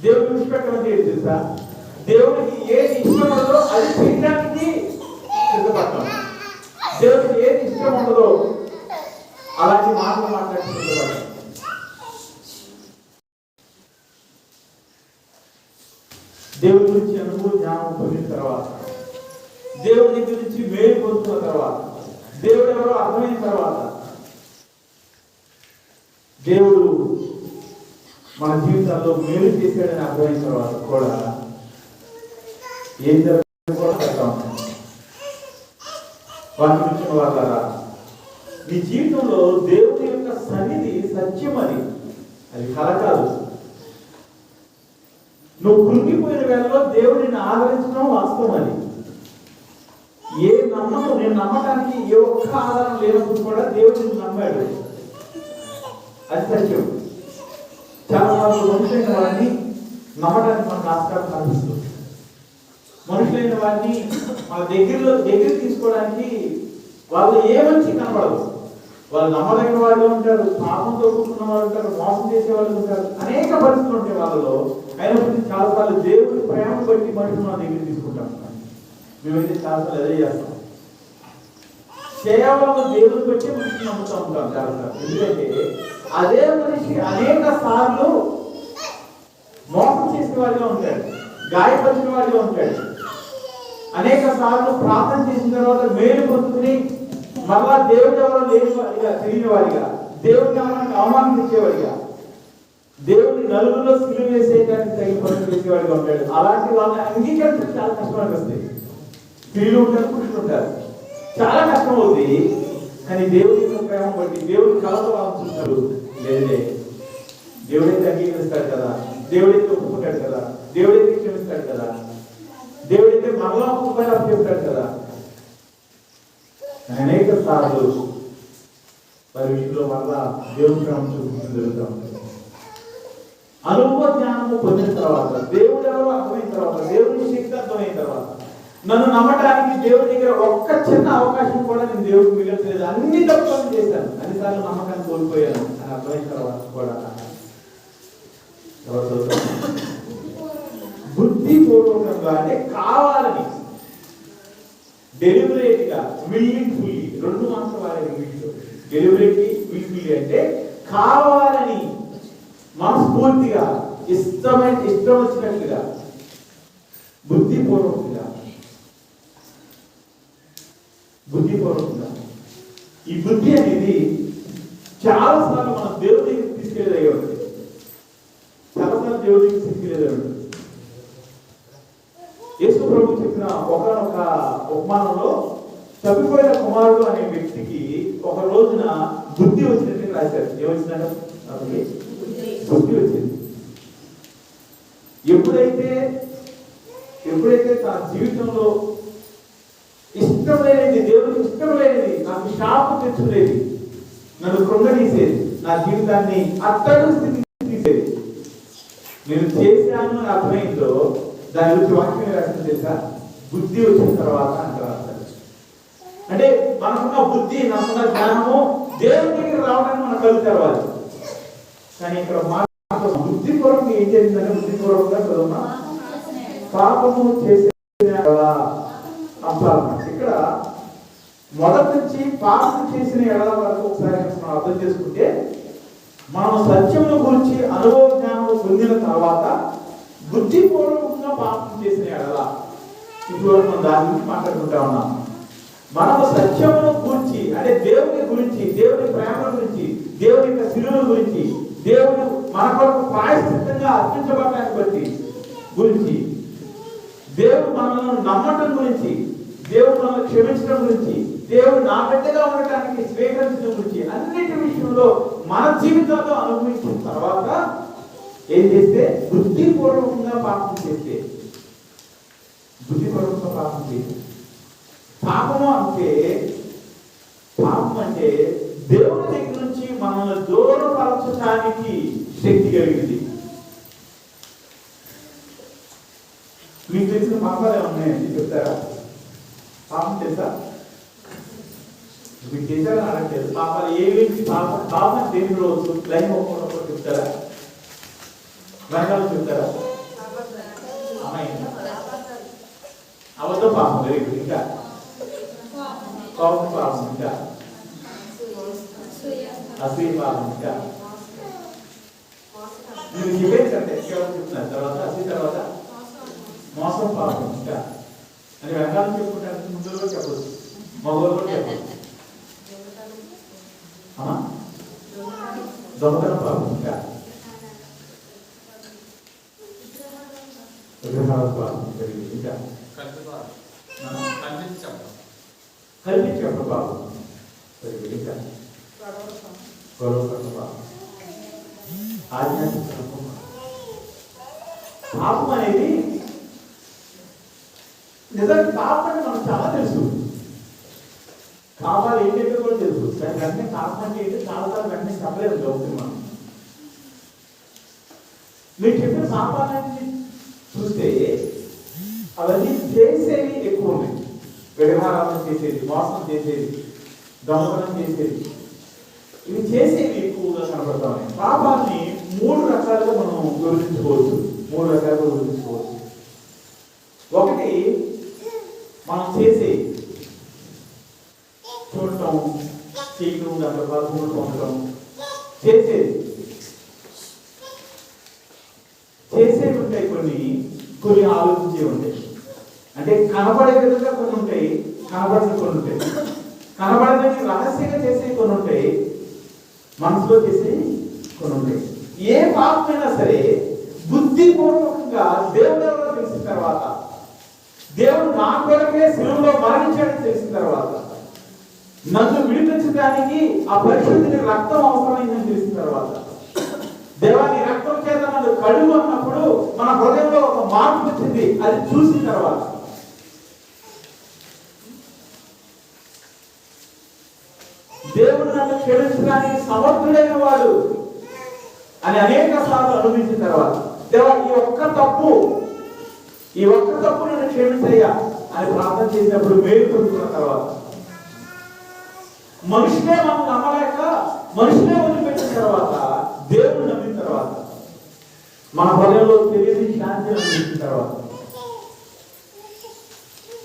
దేవుడిని విడిచిపెట్టడం అంటే ఏంటి తెలుసా? దేవుడికి ఏది ఇష్టం ఉండదో అది చేయడానికి సిద్ధపడతాం. దేవుడికి ఏది ఇష్టం ఉండదో అలాంటి మాటలు మాట్లాడి సిద్ధపడతాం. దేవుడి గురించి అనుభవ జ్ఞానం పొందిన తర్వాత, దేవుడి దగ్గర నుంచి మేలు పొందుతున్న తర్వాత, దేవుడు ఎవరో అర్థమైన తర్వాత, దేవుడు మన జీవితాల్లో మేలు చేశాడని అర్థమైన తర్వాత కూడా ఏం జరుగుతుందో కూడా చెప్తా ఉంటాం. వాటి నుంచి వాళ్ళ నీ జీవితంలో దేవుడి యొక్క సన్నిధి సత్యం, అది కల కాదు. నువ్వు కృంగిపోయిన వేళలో దేవుడిని ఆదరించడం వాస్తవం. అది ఏ నమ్మకం, నేను నమ్మటానికి ఏ ఒక్క ఆధారం లేనప్పుడు కూడా దేవుడిని నమ్మాడు, అది సత్యం. చాలా సార్లు మనుషులైన వాడిని నమ్మడానికి మనకు ఆస్కారం కనిపిస్తుంది. మనుషులైన వాడిని మన దగ్గర తీసుకోవడానికి వాళ్ళు ఏమంచి కనబడదు. వాళ్ళు నమ్మదగిన వాళ్ళు ఉంటారు, పాపంతో కూర్చున్న వాళ్ళు ఉంటారు, మోసం చేసే వాళ్ళు ఉంటారు, అనేక పరిస్థితులు ఉంటాయి వాళ్ళలో. అయినప్పటికీ చాలాసార్లు దేవుడి ప్రేమ బట్టి మనుషులు మన దగ్గర తీసుకుంటాం. మేమైతే చాలాసార్లు అదే చేస్తాం. కేవలం దేవుడిని బట్టి మనిషిని నమ్ముతూ ఉంటాం చాలాసార్లు. ఎందుకంటే అదే మనిషి అనేక సార్లు మోసం చేసే వాడిగా ఉంటాడు, గాయపరిచిన వాడిగా ఉంటాడు. అనేక సార్లు ప్రార్థన చేసిన తర్వాత మేలు పొందుకుని మళ్ళా దేవుడు ఎవరో లేని వాడిగా, తెలియని వాడిగా, దేవుడిని ఎవరైనా అవమానించేవాడిగా, దేవుడిని నలుగురిలో సిలువ వేసేయడానికి తగిన పనులు చేసేవాడిగా ఉంటాడు. అలాంటి వాళ్ళని అంగీకరించడం చాలా కష్టంగా వస్తాయి. స్త్రీలు ఉంటారు, పురుషులు ఉంటారు, చాలా కష్టం అవుతుంది. కానీ దేవుడి ప్రేమ బట్టి దేవుడి కళతో వాళ్ళు చూస్తారు. లేదే, దేవుడైతే అంగీకరిస్తాడు కదా, దేవుడైతే ఒప్పుకుంటాడు కదా, దేవుడైతే క్షమిస్తాడు కదా, దేవుడైతే మరలా ఒప్పుకోవాలని చెప్తాడు కదా. అనేక సార్లు వారి విషయంలో మరలా దేవుడి ప్రేమ చూపించడం జరుగుతూ ఉంటుంది. అనుభవ జ్ఞానము పొందిన తర్వాత, దేవుడు ఎవరో అర్థమైన తర్వాత, దేవుడి శక్తి అర్థమైన తర్వాత, నన్ను నమ్మటానికి దేవుడి దగ్గర ఒక్క చిన్న అవకాశం కూడా నేను దేవుడికి మిగలలేదు, అన్ని తప్పులు చేశాను, అన్నిసార్లు నమ్మకాన్ని కోల్పోయాను అని అర్థమైన తర్వాత కూడా బుద్ధిపూర్వకంగా, అంటే కావాలని, డెలిబరేట్గా, విల్లింగ్ఫుల్లీ, రెండు మాటలు వాడే ఇంగ్లీష్లో. డెలిబరేట్లీ, విల్లింగ్ఫుల్లీ అంటే కావాలని, మనస్ఫూర్తిగా, ఇష్టం వచ్చినట్లుగా, బుద్ధిపూర్వకంగా. ఈ బుద్ధి అనేది చాలా సార్లు మన దేవుడి దగ్గరికి తీసుకెళ్ళేదే ఉంటుంది. చాలాసార్లు దేవుడి దగ్గరికి తీసుకెళ్ళేదే ఉంటుంది. యేసు ప్రభు చెప్పిన ఒకనొక ఉపమానంలో తప్పిపోయిన కుమారుడు అనే వ్యక్తికి ఒక రోజున బుద్ధి వచ్చినట్టు రాశారు. ఏమొచ్చిందంటే బుద్ధి వచ్చింది. ఎప్పుడైతే తన జీవితంలో ఇష్టం లేనిది, దేవుడికి ఇష్టం లేనిది, నాకు శాపం తెచ్చుకునేది, నన్ను కృంగదీసేది, నా జీవితాన్ని అత్తడు స్థితికి తీసేది, నేను చేశాను అని అర్థమైందో దాని గురించి వాక్యం రాసింది తెలుసా? బుద్ధి వచ్చిన తర్వాత అంటే రాస్తాడు. అంటే మనకున్న బుద్ధి, మనకున్న జ్ఞానము దేవుడి దగ్గర రావడానికి మనం కలుగు తెరవాలి. కానీ ఇక్కడ బుద్ధిపూర్వకంగా ఏం చేసిందంటే, బుద్ధిపూర్వకంగా చదువునా పాపము చేసే ఇక్కడ మొదటి నుంచి పాపం చేసిన ఎడల వరకు ఒకసారి మనం అర్థం చేసుకుంటే, మనం సత్యముల గురించి అనుభవ జ్ఞానం పొందిన తర్వాత బుద్ధిపూర్వకంగా పాపం చేసిన ఎడల, ఇప్పుడు మనం దాని గురించి మాట్లాడుకుంటా ఉన్నాం. మనము సత్యమును గురించి, అంటే దేవుని గురించి, దేవుని ప్రేమ గురించి, దేవుని యొక్క శిలువ గురించి, దేవుడు మన కొరకు ప్రాయశ్చిత్తంగా అర్పించబడటాన్ని బట్టి గురించి, దేవుడు మనల్ని నమ్మటం గురించి, దేవుడు మనల్ని క్షమించడం గురించి, దేవుడు నా బిడ్డగా ఉండటానికి స్వీకరించడం గురించి, అన్నిటి విషయంలో మన జీవితంలో అనుభవించిన తర్వాత ఏం చేస్తే బుద్ధిపూర్వకంగా పాపం చేస్తే, బుద్ధిపూర్వకంగా పాపం చేస్తే, పాపం అంటే దేవుని దగ్గర నుంచి మనల్ని దూరపరచడానికి శక్తి కలిగింది. మీకు తెలిసిన పాపాలు ఏమన్నాయండి చెప్తారా? పాపం తెలుసా? మీకు చేశారని అడగలేదు. పాపాలు ఏమేమి పాపం దేని రోజు లైన్ ఒప్పుకున్నప్పుడు చెప్తారా? రంగాలు చెప్తారా? అబద్ధ పాపం లేదు, ఇంకా కోపం పాపం, ఇంకా అసూయ పాపం, ఇంకా మీరు చెప్పేది కంటే కేవలం చెప్తున్నారు. తర్వాత అసూయ తర్వాత మోసం పాపం, ఇంకా అని వెనకాల చెప్పుకుంటానికి ముందు కూడా చెప్పచ్చు, మగవాళ్ళు కూడా చెప్పచ్చు. దొంగతనం పాపం, ఇంకా విగ్రహాల పాపం, ఇంకా కల్పించడం పాపం, ఇంకా గొడవ పాపం, ఆధ్యాత్మిక పాపం అనేది నిజానికి పాపం అంటే మనకు చాలా తెలుసు. కావాలి ఏంటంటే కూడా తెలుసు, కానీ వెంటనే పాపం అంటే ఏంటి చాలాసార్లు వెంటనే చెప్పలేదు చదువుతుంది మనం. మీరు చెప్పిన పాపాలన్నీ చూస్తే అవన్నీ చేసేవి ఎక్కువ ఉన్నాయి. విగ్రహారాధన చేసేది, మోసం చేసేది, దొంగతనం చేసేది, ఇవి చేసేవి ఎక్కువగా కనబడతా ఉన్నాయి. పాపాన్ని 3 రకాలుగా మనం విభజించుకోవచ్చు. ఒకటి మనం చేసే చూడటం, చేయటం, దాంట్లో పాల్గొనడం, ఉండటం, చేసేవి ఉంటాయి. కొన్ని ఆలోచించే ఉంటాయి. అంటే కనబడే విధంగా కొన్ని ఉంటాయి, కనబడని కొన్ని ఉంటాయి. కనబడని రహస్యంగా చేసేవి కొన్ని ఉంటాయి, మనసులో చేసేవి కొన్ని ఉంటాయి. ఏ పాపమైనా సరే బుద్ధిపూర్వకంగా దేవుడు తెలిసిన తర్వాత, దేవుడు నా కొరకే శిలువలో మరణించాడని తెలిసిన తర్వాత, నన్ను విడిపించడానికి ఆ పరిశుద్ధుని రక్తం అవసరమైందని తెలిసిన తర్వాత, దేవాని రక్తం చేత నన్ను కడుగు అన్నప్పుడు మన హృదయంలో ఒక మార్పు వచ్చింది. అది చూసిన తర్వాత దేవుడు నన్ను క్షమించడానికి సమర్థుడైన వాడు అని అనేక సార్లు అనుభవించిన తర్వాత, దేవా ఈ ఒక్క తప్పు నన్ను క్షమించయ్యా అని ప్రార్థన చేసినప్పుడు మేలు పొందుకున్న తర్వాత, మనుషులే మనం నమ్మలేక మనుషులే వదిలిపెట్టిన తర్వాత, దేవుడు నమ్మిన తర్వాత, మన హృదయంలో తెలియని శాంతి అనుభవించిన తర్వాత,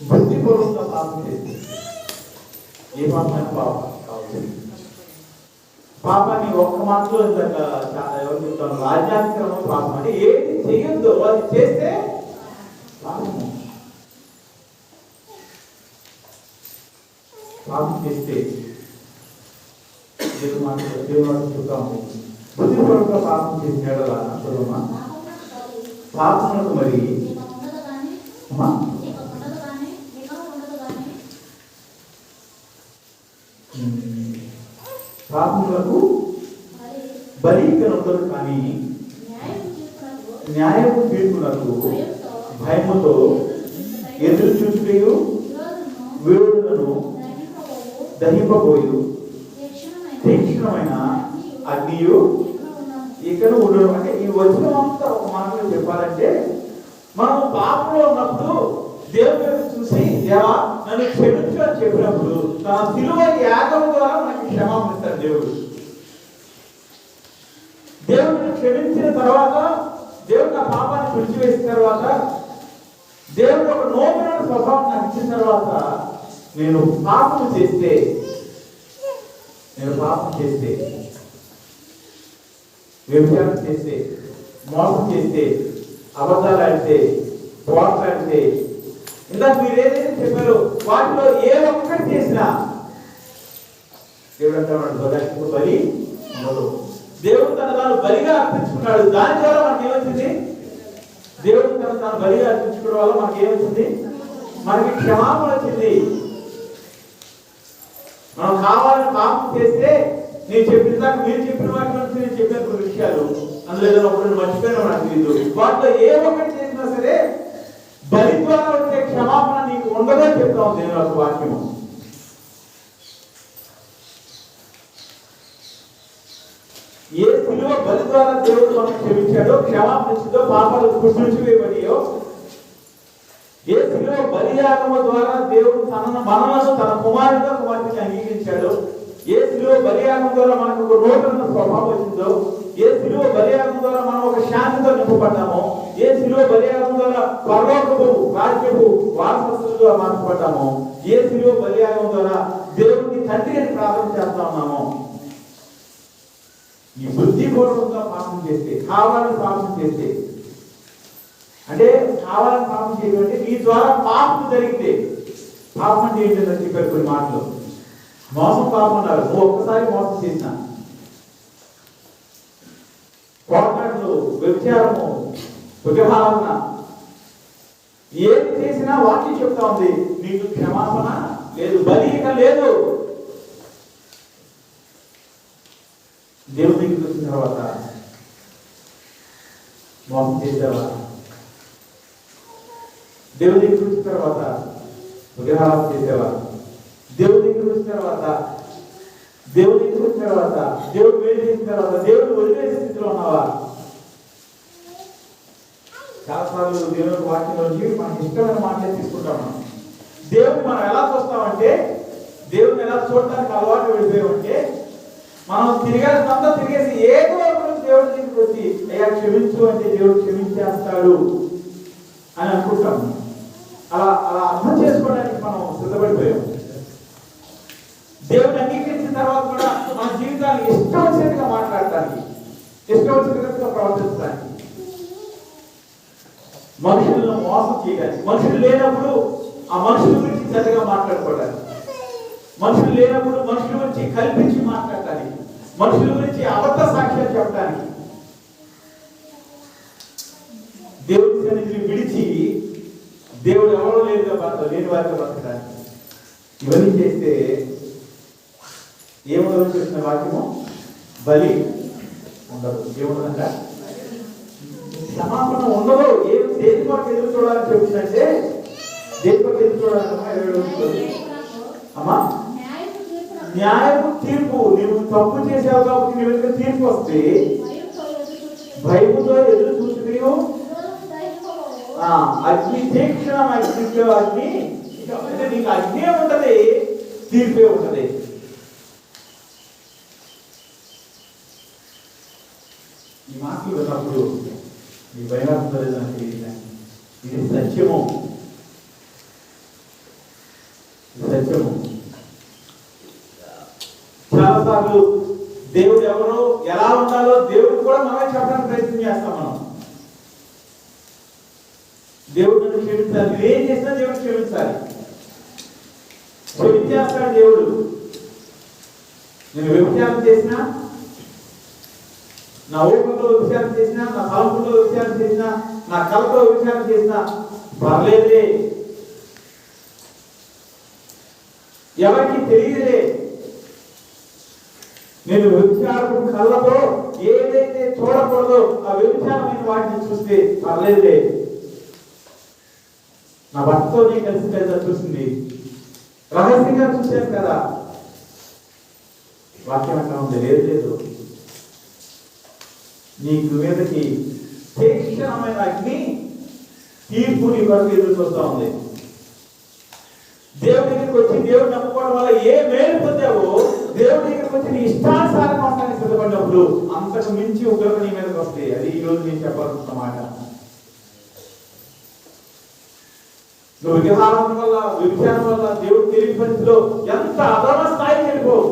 బుద్ధిపూర్వకంగా పాపం చేసి ఏ పాపమైన పాపం కావచ్చు. పాపాన్ని ఒక్క మాటలో ఎవరు చెప్తాను, రాజ్యాంగ పాపం అంటే ఏది చేయొద్దు అది చేస్తే పాపము. పాపం చేస్తే దేవుడు చెప్తాము, బుద్ధిపూర్వకంగా పాపం చేసినాడు అమ్మా. పాపములకు మరి పాపములకు బలి ఉండదు, కానీ న్యాయపు తీర్పునకు భయముతో ఎదురు చూచుటయు విరోధులను దహింపబోయు తీక్షణమైన అగ్నియు ఇక్కడ ఉండడం. అంటే ఈ వచనం అంతా ఒక మాటలో చెప్పాలంటే, మనం పాపంలో ఉన్నప్పుడు దేవుని చూసి దేవా నన్ను క్షమించు అని చెప్పినప్పుడు తన శిలువ యాగం ద్వారా మనకి క్షమాపణ ఇస్తాడు దేవుడు. దేవుడిని క్షమించిన తర్వాత, దేవుడు నా పాపాన్ని విడిచివేసిన తర్వాత, దేవుడు ఒక నూతన స్వభావం నాకు ఇచ్చిన తర్వాత, నేను పాపం చేస్తే వ్యభిచారం చేస్తే, మోసం చేస్తే, అబద్ధాలు ఆడితే, పోట్లాడితే, ఇందాక మీరు ఏదైతే చెప్పారో వాటిలో ఏ ఒక్కటి చేసినా దేవుడు అంటాడు బలి ఉండదు. దేవుడు తను బలిగా అర్పించుకున్నాడు. దాని ద్వారా మనకి ఏమొచ్చింది? దేవుడు తను బలిగా అర్పించుకోవడం వల్ల మనకి ఏమొచ్చింది? మనకి క్షమాపణ వచ్చింది. మనం కావాలని పాపం చేస్తే నేను చెప్పిన దాకా మీరు చెప్పిన వాటి నుంచి నేను చెప్పిన కొన్ని విషయాలు అందులో ఏదైనా ఒకటి మర్చిపోయినా నాకు తెలియదు. వాటిలో ఏ ఒక్కటి చేసినా సరే బలి ద్వారా వచ్చే క్షమాపణ నీకు ఉండదని చెప్తాం దేవుని యొక్క వాక్యము. ఏ శిలువ బలి ద్వారా దేవుడు మనం క్షమించాడో, క్షమాపణ ఇచ్చిందో, పాపాలు తుడిచివేయబడియో, ఏ శిలువ బలియాగము ద్వారా దేవుడు మనలను తన కుమారుడిగా కుమార్తెని అంగీకరించాడో, ఏ శిలువ బలియాగం ద్వారా మనకు ఒక నూతన స్వభావం వచ్చిందో, ఏ శిలువ బలియాగం ద్వారా మనం ఒక శాంతితో నింపబడ్డామో, ఏ శిలువ బలియాగం ద్వారా పరలోకపు రాజ్యపు వారసత్వంగా మార్చబడ్డామో, ఏ శిలువ బలియాగం ద్వారా దేవుడికి తండ్రి అని ప్రార్థన చేస్తా ఉన్నామో, ఈ బుద్ధిపూర్వకంగా పాపం చేస్తే, కావాలని పాపం చేస్తే, అంటే కావాలని పాపం చేయడం అంటే నీ ద్వారా పాపం జరిగితే, పాపం అంటే ఏంటంటే చెప్పారు కొన్ని మాటలు. మోసం పాపం అన్నారు. నువ్వు ఒక్కసారి మోసం చేసినా, కోటాట్లు, వ్యభిచారము, విగ్రహారాధన ఏది చేసినా వాక్యం చెప్తా ఉంది నీకు క్షమాపణ లేదు, బలి ఇక లేదు. దేవుడి దగ్గరికి వచ్చిన తర్వాత మోసం చేసావా? దేవుడి దగ్గరికి వచ్చిన తర్వాత విగ్రహారాధన చేసావా? దేవుడి దగ్గరికి వచ్చిన తర్వాత దేవుడి దగ్గరికి వచ్చిన తర్వాత దేవుడు వేడి చేసిన తర్వాత దేవుడు వదిలేసే స్థితిలో ఉన్నావా? చాలాసార్లు దేవుడి వాక్యంలోంచి మనకి ఇష్టమైన మాటలే తీసుకుంటాం. దేవుడిని మనం ఎలా చూస్తామంటే, దేవుడిని ఎలా చూడటానికి అలవాటు వెళ్ళిపోయామంటే, మనం తిరిగేదంతా తిరిగేసి ఏదో ఒకరు దేవుడి దగ్గరికి వచ్చి అయ్యా క్షమించు అంటే దేవుడు క్షమించేస్తాడు అని అనుకుంటాం. అలా అలా అర్థం చేసుకోవడానికి మనం సిద్ధపడిపోయాం. దేవుడిని అంగీకరించిన తర్వాత కూడా మన జీవితాన్ని ఇష్టం వచ్చినట్టుగా మాట్లాడటానికి, ఇష్టం వచ్చినట్టుగా ప్రవర్తించడానికి, మనుషులను మోసం చేయడానికి, మనుషులు లేనప్పుడు ఆ మనుషుల గురించి చెడ్డగా మాట్లాడుకోవడానికి, మనుషులు లేనప్పుడు మనుషుల గురించి కల్పించి మాట్లాడటానికి, మనుషుల గురించి అబద్ధ సాక్ష్యాలు చెప్పడానికి, దేవుడి సన్నిధిని విడిచి దేవుడు ఎవరో లేని వారిగా బతకడానికి, ఇవన్నీ చేస్తే ఏముండదు చెప్పిన వాక్యము, బలి ఉండదు. ఏముండదంట? క్షమాపణ ఉండదు. దేని కొరకు ఎదురు చూడాలని చెప్తుందంటే, దేని కొరకు ఎదురు చూడాలన్నా అమ్మా న్యాయము తీర్పు. నువ్వు తప్పు చేసావు కాబట్టి నీ వెనుక తీర్పు వస్తే భయముతో ఎదురు చూసి అగ్ని తీక్షణ అగ్ని అంటే నీకు అగ్ని ఉంటది, తీర్పే ఉంటది. ఈ మాటలు విన్నప్పుడు ఈ భయానికి ఇది సత్యము, సత్యము. చాలాసార్లు దేవుడు ఎవరో ఎలా ఉండాలో దేవుడు కూడా మనమే చెప్పడానికి ప్రయత్నం చేస్తాం. మనం దేవుడు నన్ను క్షమించాలి, నువ్వేం చేసినా దేవుడు క్షమించాలి, క్షమించేస్తాడు దేవుడు. నేను వ్యభిచారం చేసినా, నా ఊపిరితో వ్యభిచారం చేసినా, నా తలంపులో వ్యభిచారం చేసినా, నా కళతో వ్యభిచారం చేసినా పర్లేదులే, ఎవరికి తెలియదులే. నేను వ్యభిచారపు కళ్ళతో ఏదైతే చూడకూడదో ఆ వ్యభిచారమైన వాటిని చూస్తే పర్లేదులే. నా భర్తతో నేను కలిసి కదా చూసింది, రహస్యంగా చూశాను కదా, వాక్యం అట్లా ఉంది. లేదు లేదు, నీకు మీదకి తీక్షణమైన అగ్ని తీర్పు నీ కొరకు ఎదురు చూస్తా ఉంది. దేవుడి దగ్గరికి వచ్చి దేవుడు నమ్ముకోవడం వల్ల ఏ మేలు పొందావో, దేవుడి దగ్గరికి వచ్చి నీ ఇష్టానుసారం అవడానికి సిద్ధపడినప్పుడు అంతకు మించి ఉగ్రత నీ మీదకి వస్తాయి. అది ఈ రోజు నేను చెప్పాల్సిన మాట. నువ్వు విగ్రహారాధన వల్ల, వ్యభిచారం వల్ల, దేవుడు తెలియని పరిస్థితిలో ఎంత అధమ స్థాయికి వెళ్ళిపోవు.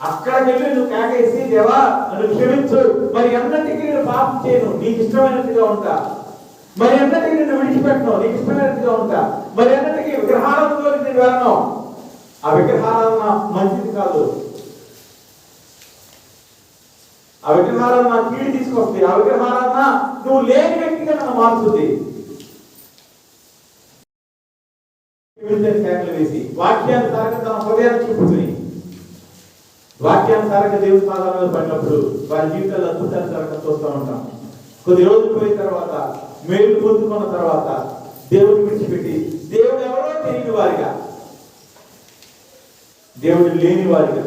అక్కడికి వెళ్ళి నువ్వు కేకేసి దేవా నన్ను క్షమించు, మరి అన్నిటికీ నేను పాపం చేయను, నీకు ఇష్టమైనట్టుగా ఉంటా, మరి అన్నిటికీ నిన్ను విడిచిపెట్టను, నీకు ఇష్టమైనట్టుగా ఉంటా, మరి అన్నిటికీ విగ్రహారాధనలోకి నేను వెళ్ళను. ఆ విగ్రహారాధన మంచిది కాదు. ఆ విగ్రహారాధన కీడు తీసుకొస్తుంది. ఆ విగ్రహారాధన నువ్వు లేని వ్యక్తిగా నన్ను మార్చుతుంది. కేకలు వేసి వాక్యానుసారంగా తన హృదయాన్ని చెప్పుకుని వాక్యానుసారంగా దేవుని పాదాల మీద పడినప్పుడు వారి జీవితాల్లో అద్భుతాలు జరగడం చూస్తూ ఉంటాం. కొద్ది రోజులు పోయిన తర్వాత మేలు పొందుకున్న తర్వాత దేవుడిని విడిచిపెట్టి దేవుడు ఎవరో తెలియని వారిగా, దేవుడు లేని వారిగా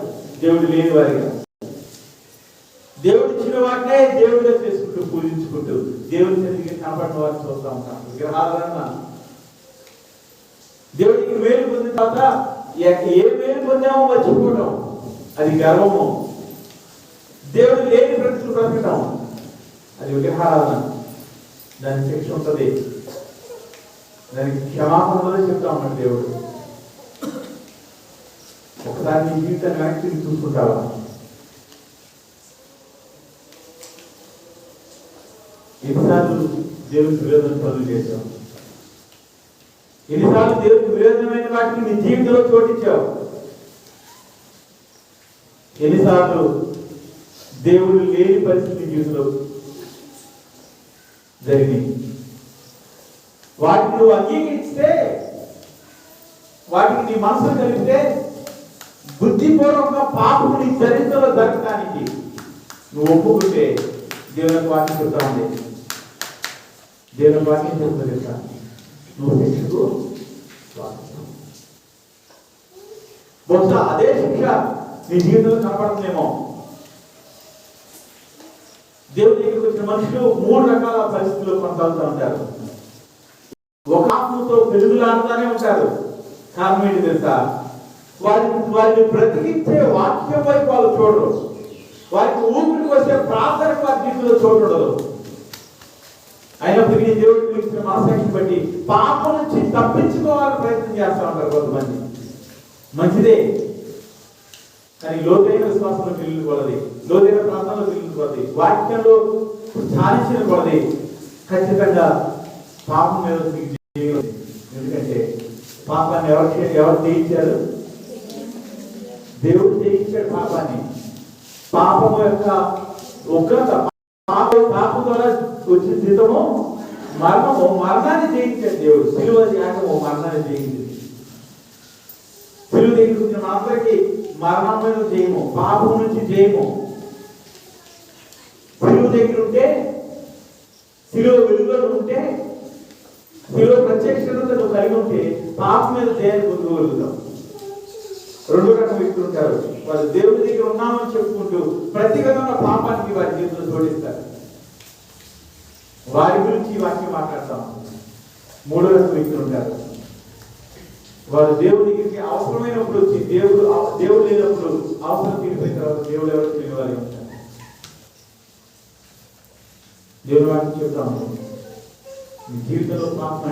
దేవుడు ఇచ్చిన వాటినే దేవుడిగా చేసుకుంటూ పూజించుకుంటూ దేవుడి సన్నిధికి కనపడిన వారిని చూస్తూ ఉంటాం. విగ్రహాలన్నా దేవుడికి మేలు పొందిన తర్వాత ఏ మేలు పొందామో మర్చిపోవడం, అది గర్వము. దేవుడు లేని బ్రతుకులు బ్రతకటం, అది విగ్రహారాధన. దానికి శిక్ష ఉంటుంది, దానికి క్షమాపణలో చెప్తా ఉన్నాడు దేవుడు. ఒకసారి నీ జీవితాన్ని వెనక్కి చూసుకుంటావా? ఎన్నిసార్లు దేవుడికి విరోధమైన పనులు చేశావు? ఎన్నిసార్లు దేవుడికి విరోధమైన వాటికి నీ జీవితంలో చోటించావు? ఎన్నిసార్లు దేవుడు లేని పరిస్థితి జీవితంలో జరిగింది? వాటిని నువ్వు అంగీకరిస్తే, వాటికి నీ మనసును కలిపితే, బుద్ధిపూర్వకంగా పాపము నీ చరిత్రలో జరగడానికి నువ్వు ఒప్పుకుంటే దేవుని వాక్యం చెప్తా ఉంది. దేవుని వాక్యం చెప్తా నువ్వు శిక్షకు బహుశా అదే శిక్ష నీ జీవితంలో కనపడుతుందేమో. దేవుడి దగ్గరికి వచ్చిన మనుషులు 3 రకాల పరిస్థితుల్లో కొనసాగుతూ ఉంటారు. ఒక ఆత్మతో పెరుగులాడుతూనే ఉంటారు. కారణం ఏంటి తెలుసా? వారిని బ్రతికించే వాక్యం వైపు వాళ్ళు చూడరు. వారికి ఊపిరికి వచ్చే ప్రార్థనకు వారి జీవితంలో చూడరు. అయినప్పటికీ దేవుడికి పిలిచిన మనసాక్షిని బట్టి పాపం నుంచి తప్పించుకోవాలని ప్రయత్నం చేస్తూ ఉంటారు కొంతమంది. మంచిదే, కానీ లోతైన విశ్వాసంలో పిల్లలు లోతైన ప్రాంతంలో పిల్లలు వాక్యంలో సాధించిన కొలది ఖచ్చితంగా పాపం మీద. ఎందుకంటే పాపాన్ని ఎవరు జయించారు? దేవుడు జయించాడు పాపాన్ని. పాపము యొక్క ఉగ్రత, పాపం ద్వారా వచ్చిన జీతము మరణము. మరణాన్ని జయించాడు దేవుడు. సిలువ యాగము మరణాన్ని జయించింది. సిలువ దగ్గరికి వచ్చిన అందరికీ మరణం మీద జయము, పాపం నుంచి జయము. సిలువ దగ్గర ఉంటే, సిలువ వెలుగులో ఉంటే, సిలువ ప్రత్యక్షత నువ్వు కలిగి ఉంటే పాపం మీద జయాన్ని పొందుకోగలుగుతాం. 2 రకాల వ్యక్తులు ఉంటారు. వాళ్ళు దేవుడి దగ్గర ఉన్నామని చెప్పుకుంటూ ప్రతిగతమైన పాపానికి వారి జీవితంలో జోడిస్తారు. వారి గురించి వాక్యం మాట్లాడతాం. 3 రకాల వ్యక్తులు ఉంటారు. వారు దేవుడి దగ్గరికి అవసరమైనప్పుడు వచ్చి, దేవుడు లేనప్పుడు అవసరం తీరిపోయిన తర్వాత దేవుడు ఎవరు తెలియని వారి ఉంటారు. దేవుని వాక్యం చెప్తాము. మీ జీవితంలో పాపం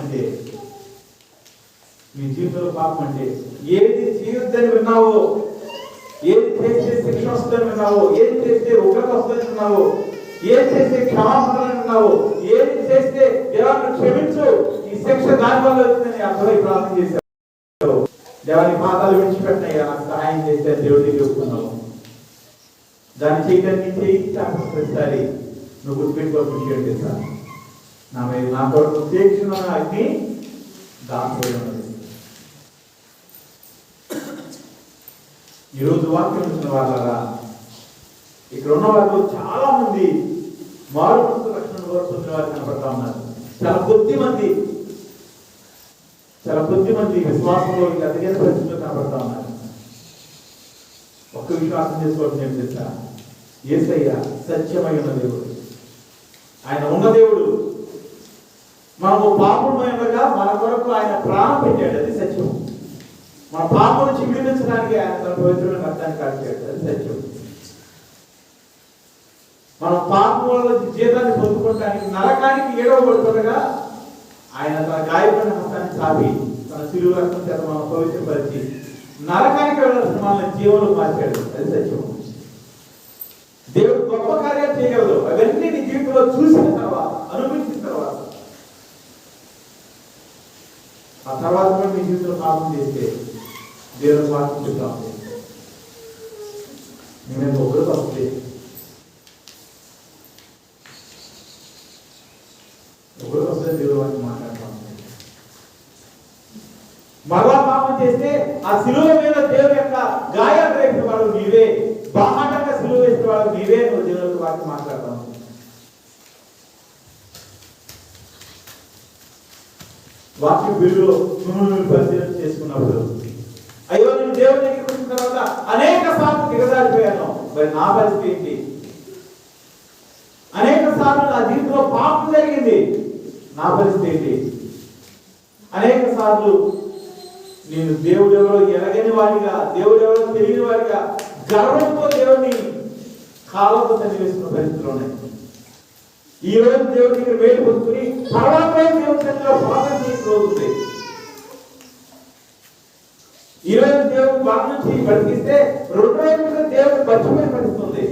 అంటే ఏది చేయొద్దని విన్నావో, ఏది చేస్తే శిక్ష వస్తుందని విన్నావో, ఏది చేస్తే ఉగ్రత వస్తుందని విన్నావో, ఏది చేస్తే క్షమాపణ విన్నావో, ఏది చేస్తే దేవాన్ని క్షమించు, ఈ శిక్ష దాని వల్ల వచ్చిందని అర్థమై ప్రార్థన చేశావు. దేవాన్ని పాదాలు విడిచిపెట్టినాయి, నాకు సహాయం చేస్తే దేవుడి దగ్గర ఒప్పుకున్నావు. దాన్ని చేయడానికి ప్రతిసారి నువ్వు గుర్తుపెట్టుకోవాల్సిన విషయం చేశా, నా మీద నా కొరకు తీక్షణ అగ్ని దాచిపోయి ఉన్నది. ఈరోజు వాక్యం వచ్చిన వాళ్ళరా, ఇక్కడ ఉన్న వాళ్ళు చాలా మంది మారు మనసు రక్షణ కోరుతున్న వారు కనపడతా ఉన్నారు. చాలా కొద్ది మంది విశ్వాసంలో ఎదిగిన పరిస్థితుల్లో కనపడతా ఉన్నారు. ఒక్క విషయం అర్థం చేసుకోవాల్సిన ఏం తెలుసా? యేసయ్య సత్యమైన దేవుడు, ఆయన ఉన్న దేవుడు. మనము పాపమయగా మన కొరకు ఆయన ప్రాణం పెట్టాడు, అది సత్యం. మన పాపం నుంచి విడిపించడానికి ఆయన తన పవిత్రమైన రక్తాన్ని కాల్చాడు, అది సత్యం. మన పాపం వల్ల జీతాన్ని పొందుకోవడానికి నరకానికి ఏడవబడుతుండగా ఆయన తన గాయపడిన హస్తాన్ని చాపి తన సిలువ రక్తం చేత మనం పవిత్రపరిచి నరకానికి వెళ్ళాల్సిన మనల్ని జీవనం మార్చాడు, అది సత్యం. దేవుడు గొప్ప కార్యాలు చేయగలదు. అవన్నీ నీ జీవితంలో చూసిన తర్వాత, అనుభవించిన తర్వాత, ఆ తర్వాత కూడా నీ జీవితంలో పాపం చేస్తే దేవుని వాక్యం చెప్తా ఉంది, నేను ఒకరికి వస్తే దేవుని వాక్యం మాట్లాడతా ఉంది. మరలా ఆ సిలువ మీద దేవుని యొక్క గాయాలు రేపిన వాడు నీవే, బాహాటంగా సిలువ వేసిన వాడు నీవే. నువ్వు దేవునికి వాక్యం మాట్లాడతావు. వాక్య బిల్లు నువ్వు పరిశీలన చేసుకున్నప్పుడు, అయ్యో నేను దేవుని దగ్గరికి వచ్చిన తర్వాత అనేక సార్లు దిగజారిపోయాను, మరి నా పరిస్థితి ఏంటి? అనేక సార్లు నా జీవితంలో పాపం జరిగింది, నా పరిస్థితి ఏంటి? అనేక సార్లు నేను దేవుడు ఎవరో ఎరగని వాడిగా, దేవుడు ఎవరో తెలియని వాడిగా గర్వంతో దేవుడిని కాళ్ళతో చదివేస్తున్న పరిస్థితులు ఉన్నాయి. ఈ రోజు దేవుడి దగ్గర వేలు పొందుకుని తర్వాత దేవుడి సన్నిధిలో ప్రార్థన చేసిన రోజు ఉంది. ఈ రోజు దేవుడు బాధ నుంచి బతికిస్తే 2 రోజులుగా దేవుడు మర్చిపోయి పడుతుంది.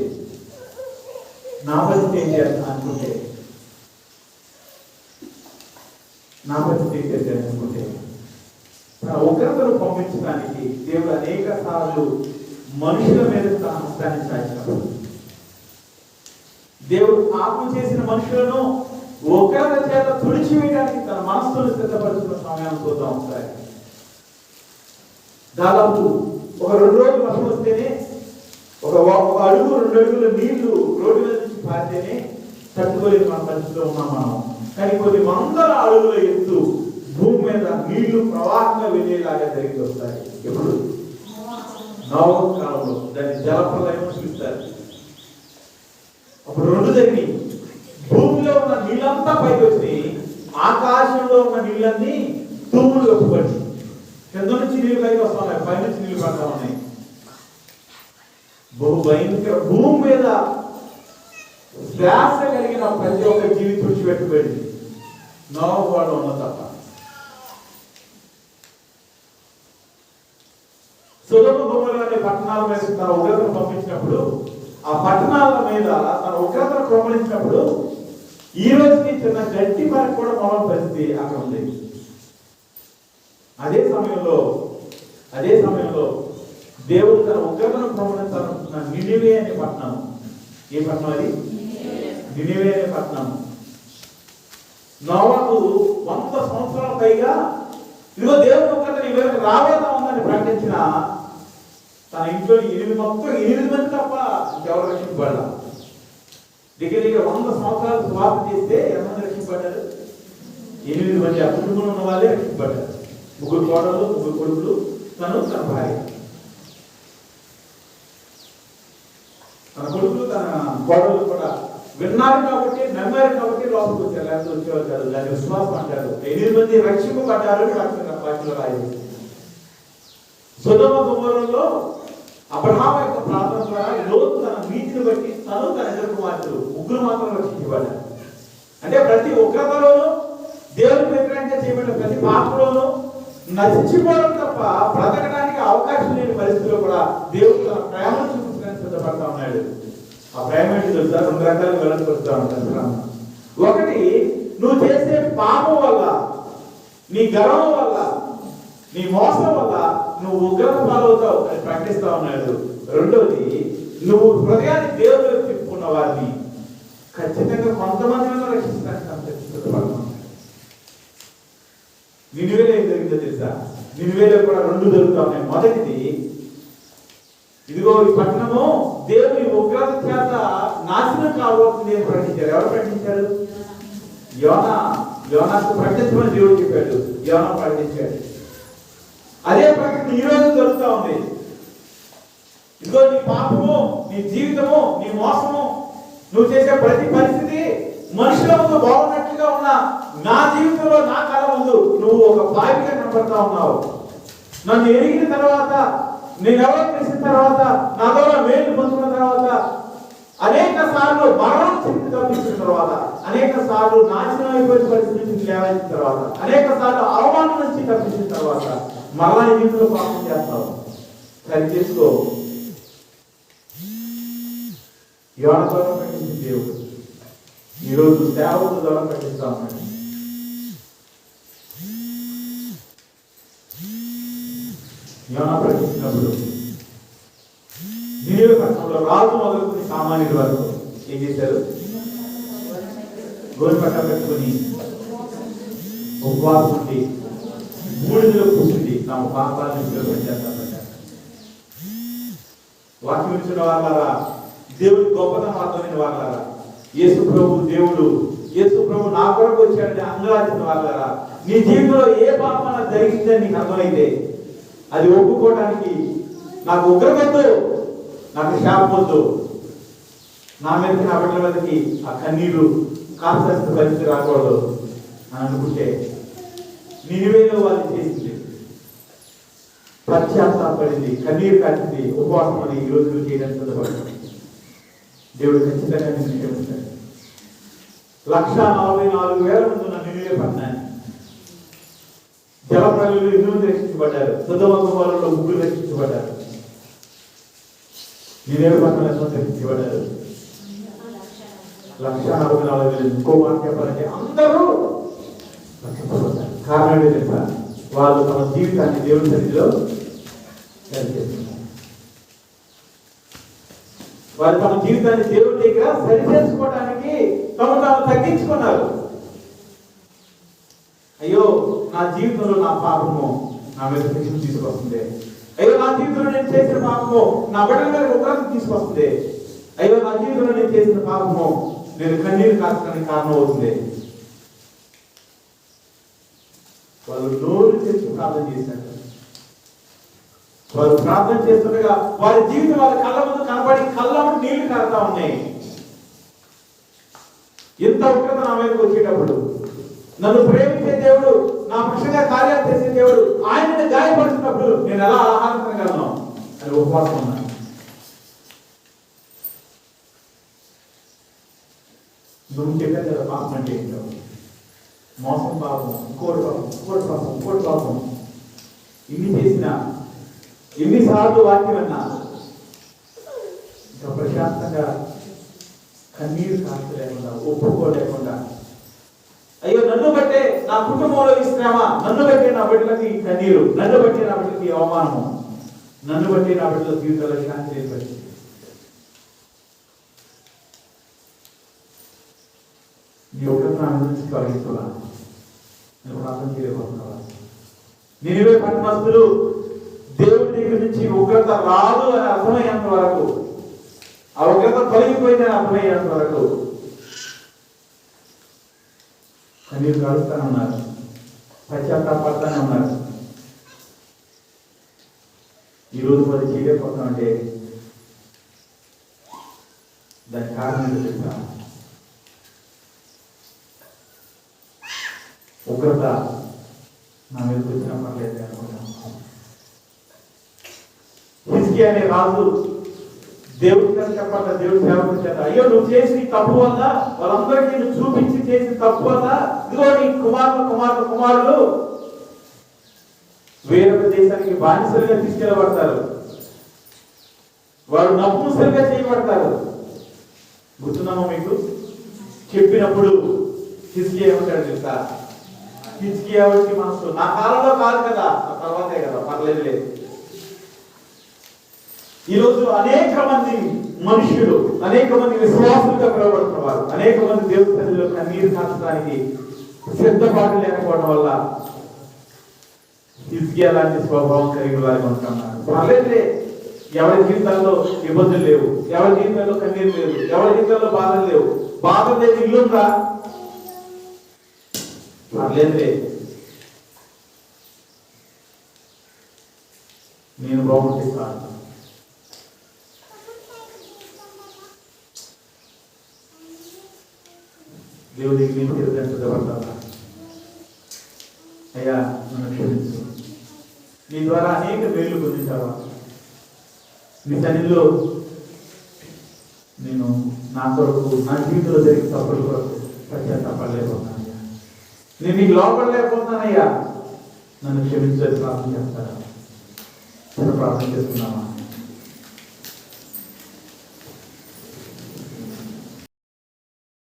నా పరిస్థితి ఏం చేస్తా అనుకుంటే, నా పరిస్థితి ఏం చేస్తాను అనుకుంటే, తన ఉగ్రతను పంపించడానికి దేవుడు అనేక సార్లు మనుషుల మీద తన హస్తాన్ని చాచినప్పుడు, దేవుడు పాపం చేసిన మనుషులను ఉగ్రత చేత తుడిచివేయడానికి తన మనస్సును సిద్ధపరుచుకున్న సమయాన్ని చూద్దాం ఒకసారి. దాదాపు ఒక 2 రోజులు వర్షం వస్తేనే, ఒక అడుగు 2 అడుగుల నీళ్లు రోడ్డు మీద నుంచి పారితేనే తట్టుకోలేని మన పరిస్థితిలో ఉన్నాం మనం. కానీ కొన్ని వందల అడుగుల ఎత్తు భూమి మీద నీళ్లు ప్రవాహంగా వెళ్ళేలాగా జరిగి వస్తాయి. ఎప్పుడు? నోవహు కాలంలో దాన్ని జలప్రలయం చూస్తారు. అప్పుడు 2 జరిగి భూమిలో ఉన్న నీళ్ళంతా పైకి వచ్చి ఆకాశంలో ఉన్న నీళ్ళన్నీ తూములు వెప్పబడి, కింద నుంచి నీళ్ళు పైకి వస్తా ఉన్నాయి, పై నుంచి నీళ్ళు పడతా ఉన్నాయి. బహు భయంకర, భూమి మీద శ్వాస కలిగిన ప్రతి ఒక్క జీవి తుడిచిపెట్టబడింది, నోవహు వాడు ఉన్న తప్ప. సొదొమ గొమొర్రా అనే పట్టణాల మీద తన ఉగ్రతను పంపించినప్పుడు, ఆ పట్టణాల మీద తన ఉగ్రతను కోమలించినప్పుడు ఈ రోజుకి చిన్న గట్టి వరకు కూడా మొదల పరిస్థితి అక్కడ ఉంది. అదే సమయంలో దేవుడు తన ఉగ్రతను కోమలించాలనుకున్న నినివే అనే పట్టణం. ఏ పట్టణం అది? నినివే అనే పట్టణం. నోవహు 100 సంవత్సరాల పైగా ఇదిగో దేవుని ఉగ్రత నీ మీదకి రాబోతా ఉందని ప్రకటించిన తన ఇంట్లో 8 మంది తప్ప ఇంకెవరు రక్షింపబడ్డా. దగ్గర 100 సంవత్సరాలు స్వార్థ చేస్తే ఎంతమంది రక్షింపబడ్డారు? 8 మంది. ఆ కుటుంబంలో ఉన్న వాళ్ళే రక్షింపబడ్డారు. 3 కోడళ్ళు, 3 కొడుకులు, తన భార్య. తన కొడుకులు తన కోడళ్ళు కూడా విన్నారు కాబట్టి, నమ్మారు కాబట్టి లోపలికి వచ్చారు, లేకపోతే వచ్చేవారు కాదు. దాని విశ్వాసం అంటారు. 8 మంది రక్షింపబడ్డారు వాక్యంలో రాయింది. సొదొమ గొమొర్రాలో అబ్రహాము యొక్క ప్రార్థన ద్వారా లోతు తన నీతిని బట్టి తను తన 2 కుమార్తెలు 3 మాత్రం రక్షించబడ్డారు. అంటే ప్రతి ఉగ్రతలోనూ, దేవునికి వ్యతిరేకంగా చేయబడిన ప్రతి పాపలోనూ నశించిపోవడం తప్ప బ్రతకడానికి అవకాశం లేని పరిస్థితిలో కూడా దేవుడు తన ప్రేమను చూపించడానికి సిద్ధపడతా ఉన్నాడు. ఆ ప్రేమ ఏంటి తెలుసా? 2 రకాలుగా వెళ్ళిపోతా ఉంటాను. ఒకటి, నువ్వు చేసే పాపం వల్ల, నీ గర్వం వల్ల, నీ మోసం వల్ల నువ్వు ఉగ్రత పాలవుతావు అని ప్రకటిస్తా ఉన్నాడు. రెండోది, నువ్వు హృదయాన్ని దేవుడికి తిప్పుకున్న వారిని ఖచ్చితంగా కొంతమంది రక్షించడానికి సిద్ధపడతాం. నినివేలో ఏం జరిగిందో తెలుసా? నినివేలో కూడా 2 జరుగుతా ఉన్నాయి. మొదటిది, ఇదిగో ఈ పట్టణము దేవుని ఉగ్రత చేత నాశనం కాబోతుంది అని ప్రకటించారు. ఎవరు ప్రకటించారు? యోనాకు ప్రకటించమని దేవుడు చెప్పాడు. యోనా ప్రకటించాడు. అదే ప్రకటన ఈ రోజు జరుగుతూ ఉంది. ఇదిగో నీ పాపము, నీ జీవితము, నీ మోసము, నువ్వు చేసే ప్రతి పరిస్థితి మనుషుల ముందు బాగున్నట్లుగా ఉన్న నా జీవితంలో, నా కాలం ముందు నువ్వు ఒక పాపిగా కనపడతా ఉన్నావు. నన్ను ఎరిగిన తర్వాత, నేను ఎవరో తెలిసిన తర్వాత, నా ద్వారా మేలు పొందుకున్న తర్వాత, అనేక సార్లు మరణం స్థితి తప్పించిన తర్వాత, అనేక సార్లు నాశనం అయిపోయిన పరిస్థితి నుంచి లేవైన తర్వాత, అనేక సార్లు అవమానం నుంచి తప్పించిన తర్వాత మరలా నీ జీవితంలో పాపం చేస్తావు. సరి చేసుకో. యోన ద్వారా ప్రకటించిన దేవుడు ఈరోజు సేవకుల ద్వారా ప్రకటిస్తా ఉన్నాడు. యోన ప్రకటించినప్పుడు నినివే పట్టణంలో రాజు మొదలుకుని సామాన్యుల వరకు ఏం చేశారు? గోని పట్ట పెట్టుకుని ఉపవాసం ఉండి బూడిదలో కూర్చుంది తమ పాపాలను పశ్చాత్తాపడ్డారు. వాక్యం ఇచ్చిన వాళ్ళారా, దేవుడి గొప్పతనం అర్థమైన వాళ్ళారా, యేసు ప్రభు దేవుడు, యేసు ప్రభు నా కొరకు వచ్చాడని అంగలాచిన వాళ్ళారా, నీ జీవితంలో ఏ పాపన జరిగిందని నీకు అర్థమైతే అది ఒప్పుకోవడానికి నాకు ఉగ్రవద్దు, నాకు శాపం వద్దు, నా మీదకి నా బిడ్డల మీదకి ఆ కన్నీరు కాస్త పరిస్థితి రాకూడదు అని అనుకుంటే నినివేలో వాళ్ళు చేసింది పశ్చాత్తాపడింది, కన్నీరు కాచింది, ఉపవాసం అని ఈ రోజు చేయడానికి సిద్ధపడుతుంది. దేవుడు ఖచ్చితంగా నేను క్షమిస్తాడు. 144,000 మంది ఉన్న నినివే పట్టణాన్ని జలప్రలయంలో 8 మంది రక్షించబడ్డారు. సొదొమ గొమొర్రాలో 3 రక్షించబడ్డారు. నినివే పట్టణంలో ఎంతమంది రక్షించబడ్డారు? 144,000. ఇంకో మాట చెప్పాలంటే అందరూ రక్షించబడ్డారు. కారణం ఏంటి తెలుసా? వాళ్ళు తమ జీవితాన్ని దేవుడి సన్నిధిలో సరిచేస్తున్నారు. వాళ్ళు తమ జీవితాన్ని దేవుడి దగ్గర సరిచేసుకోవడానికి తాము తగ్గించుకున్నారు. అయ్యో నా జీవితంలో నా పాపము నా మీద శిక్షణ తీసుకొస్తుంది, అయ్యో నా జీవితంలో నేను చేసిన పాపము నా బిడ్డల మీద ఉగ్రత తీసుకొస్తుంది, అయ్యో నా జీవితంలో నేను చేసిన పాపము నేను కన్నీరు కాచడానికి కారణం అవుతుంది. వాళ్ళు నోరు తెచ్చి ప్రార్థన చేశారు. వాళ్ళు ప్రార్థన చేస్తుండగా వారి జీవితం వాళ్ళ కళ్ళ ముందు కనబడి కళ్ళ నీళ్లు కారుతా ఉన్నాయి. ఎంత ఉగ్రత నా మీదకి వచ్చేటప్పుడు, నన్ను ప్రేమించే దేవుడు, నా పక్షంగా కార్యాలు చేసే దేవుడు ఆయనని గాయపడుతున్నప్పుడు నేను ఎలా ఆహారించగలను అని ఉపవాసం ఉన్నాను. నువ్వు చెప్పాను కదా పాపం అంటే ఏంటో, మోసం పాపం, ఇంకోటి పాపం, ఇంకోటి పాపం, ఇంకోటి పాపం. ఇన్ని చేసిన, ఎన్నిసార్లు వాక్యం అన్నా ఇంకా ప్రశాంతంగా కన్నీరు కాల్చలేకుండా, ఒప్పుకోలేకుండా, అయ్యో నన్ను బట్టే నా కుటుంబంలో ఈ శ్రమ, నన్ను బట్టే నా బిడ్డలకి కన్నీరు, నన్ను బట్టే నా బిడ్డలకి అవమానము, నన్ను బట్టే నా బిడ్డల జీవితంలో శాంతి ఏర్పడింది. నీ ఒకటి నా నుంచి తొలగించాలా? నేను ప్రార్థన చేయలేకపోతున్నావా? నినివే పట్టణస్తులు దేవుడి దగ్గర నుంచి ఉగ్రత రాదు అని అర్థమయ్యేంత వరకు, ఆ ఉగ్రత తొలగిపోయిందని అర్థమయ్యేంత వరకు కన్నీరు కాడుస్తానే ఉన్నారు, పశ్చాత్తాపడతానే ఉన్నారు. ఈరోజు మరి చేయలేకపోతామంటే దానికి కారణం ఏంటో తెలుసా? ఉగ్రత నా మీదకి వచ్చిన పర్లేదు అనుకున్నాను. హిజ్కియా అనే రాజు దేవుడి చెప్పండి, దేవుడి సేవకుడు చేత, అయ్యో నువ్వు చేసిన తప్పు వల్ల వాళ్ళందరికీ నువ్వు చూపించి చేసిన తప్పు వల్ల ఇదిగో నీ కుమారులు వేరొక దేశానికి బానిసలుగా తీసుకెళ్ళబడతారు, వారు నపుంసలుగా చేయబడతారు. గుర్తున్నామా మీకు? చెప్పినప్పుడు హిజ్కియా ఏమంటాడు తెలుసా? హిజ్కియా వచ్చి మనసు, నా కాలంలో కాదు కదా, ఆ తర్వాతే కదా, పర్లేదు లేదు. ఈరోజు అనేక మంది మనుషులు, అనేక మంది విశ్వాసులుగా పిలువబడుతున్నారు, అనేక మంది దేవుడి సన్నిధిలో కన్నీరు కాచడానికి సిద్ధపాటు లేకపోవడం వల్ల హిజ్కియా లాంటి స్వభావం కలిగిన వారిగా ఉంటున్నారు. పర్లేదులే, ఎవరి జీవితాల్లో ఇబ్బందులు లేవు, ఎవరి జీవితాల్లో కన్నీరు లేదు, ఎవరి జీవితాల్లో బాధలు లేవు, బాధ లేదు ఇల్లుందా? పర్లేదులే, నేను బాగుంటే కాదు. దేవుడికి నేను సిద్ధపడతావా? అయ్యా నన్ను క్షమించు, నీ ద్వారా అనేక మేలు పొందించావా, నీ సన్నిధిలో నేను నా కొరకు, నా జీవితంలో జరిగిన తప్పుల కొరకు పశ్చాత్తాపడలేకపోతున్నాను, నేను నీకు లోపడలేకపోతున్నానయ్యా, నన్ను క్షమించని ప్రార్థన చేస్తారా? ప్రార్థన చేస్తున్నావా?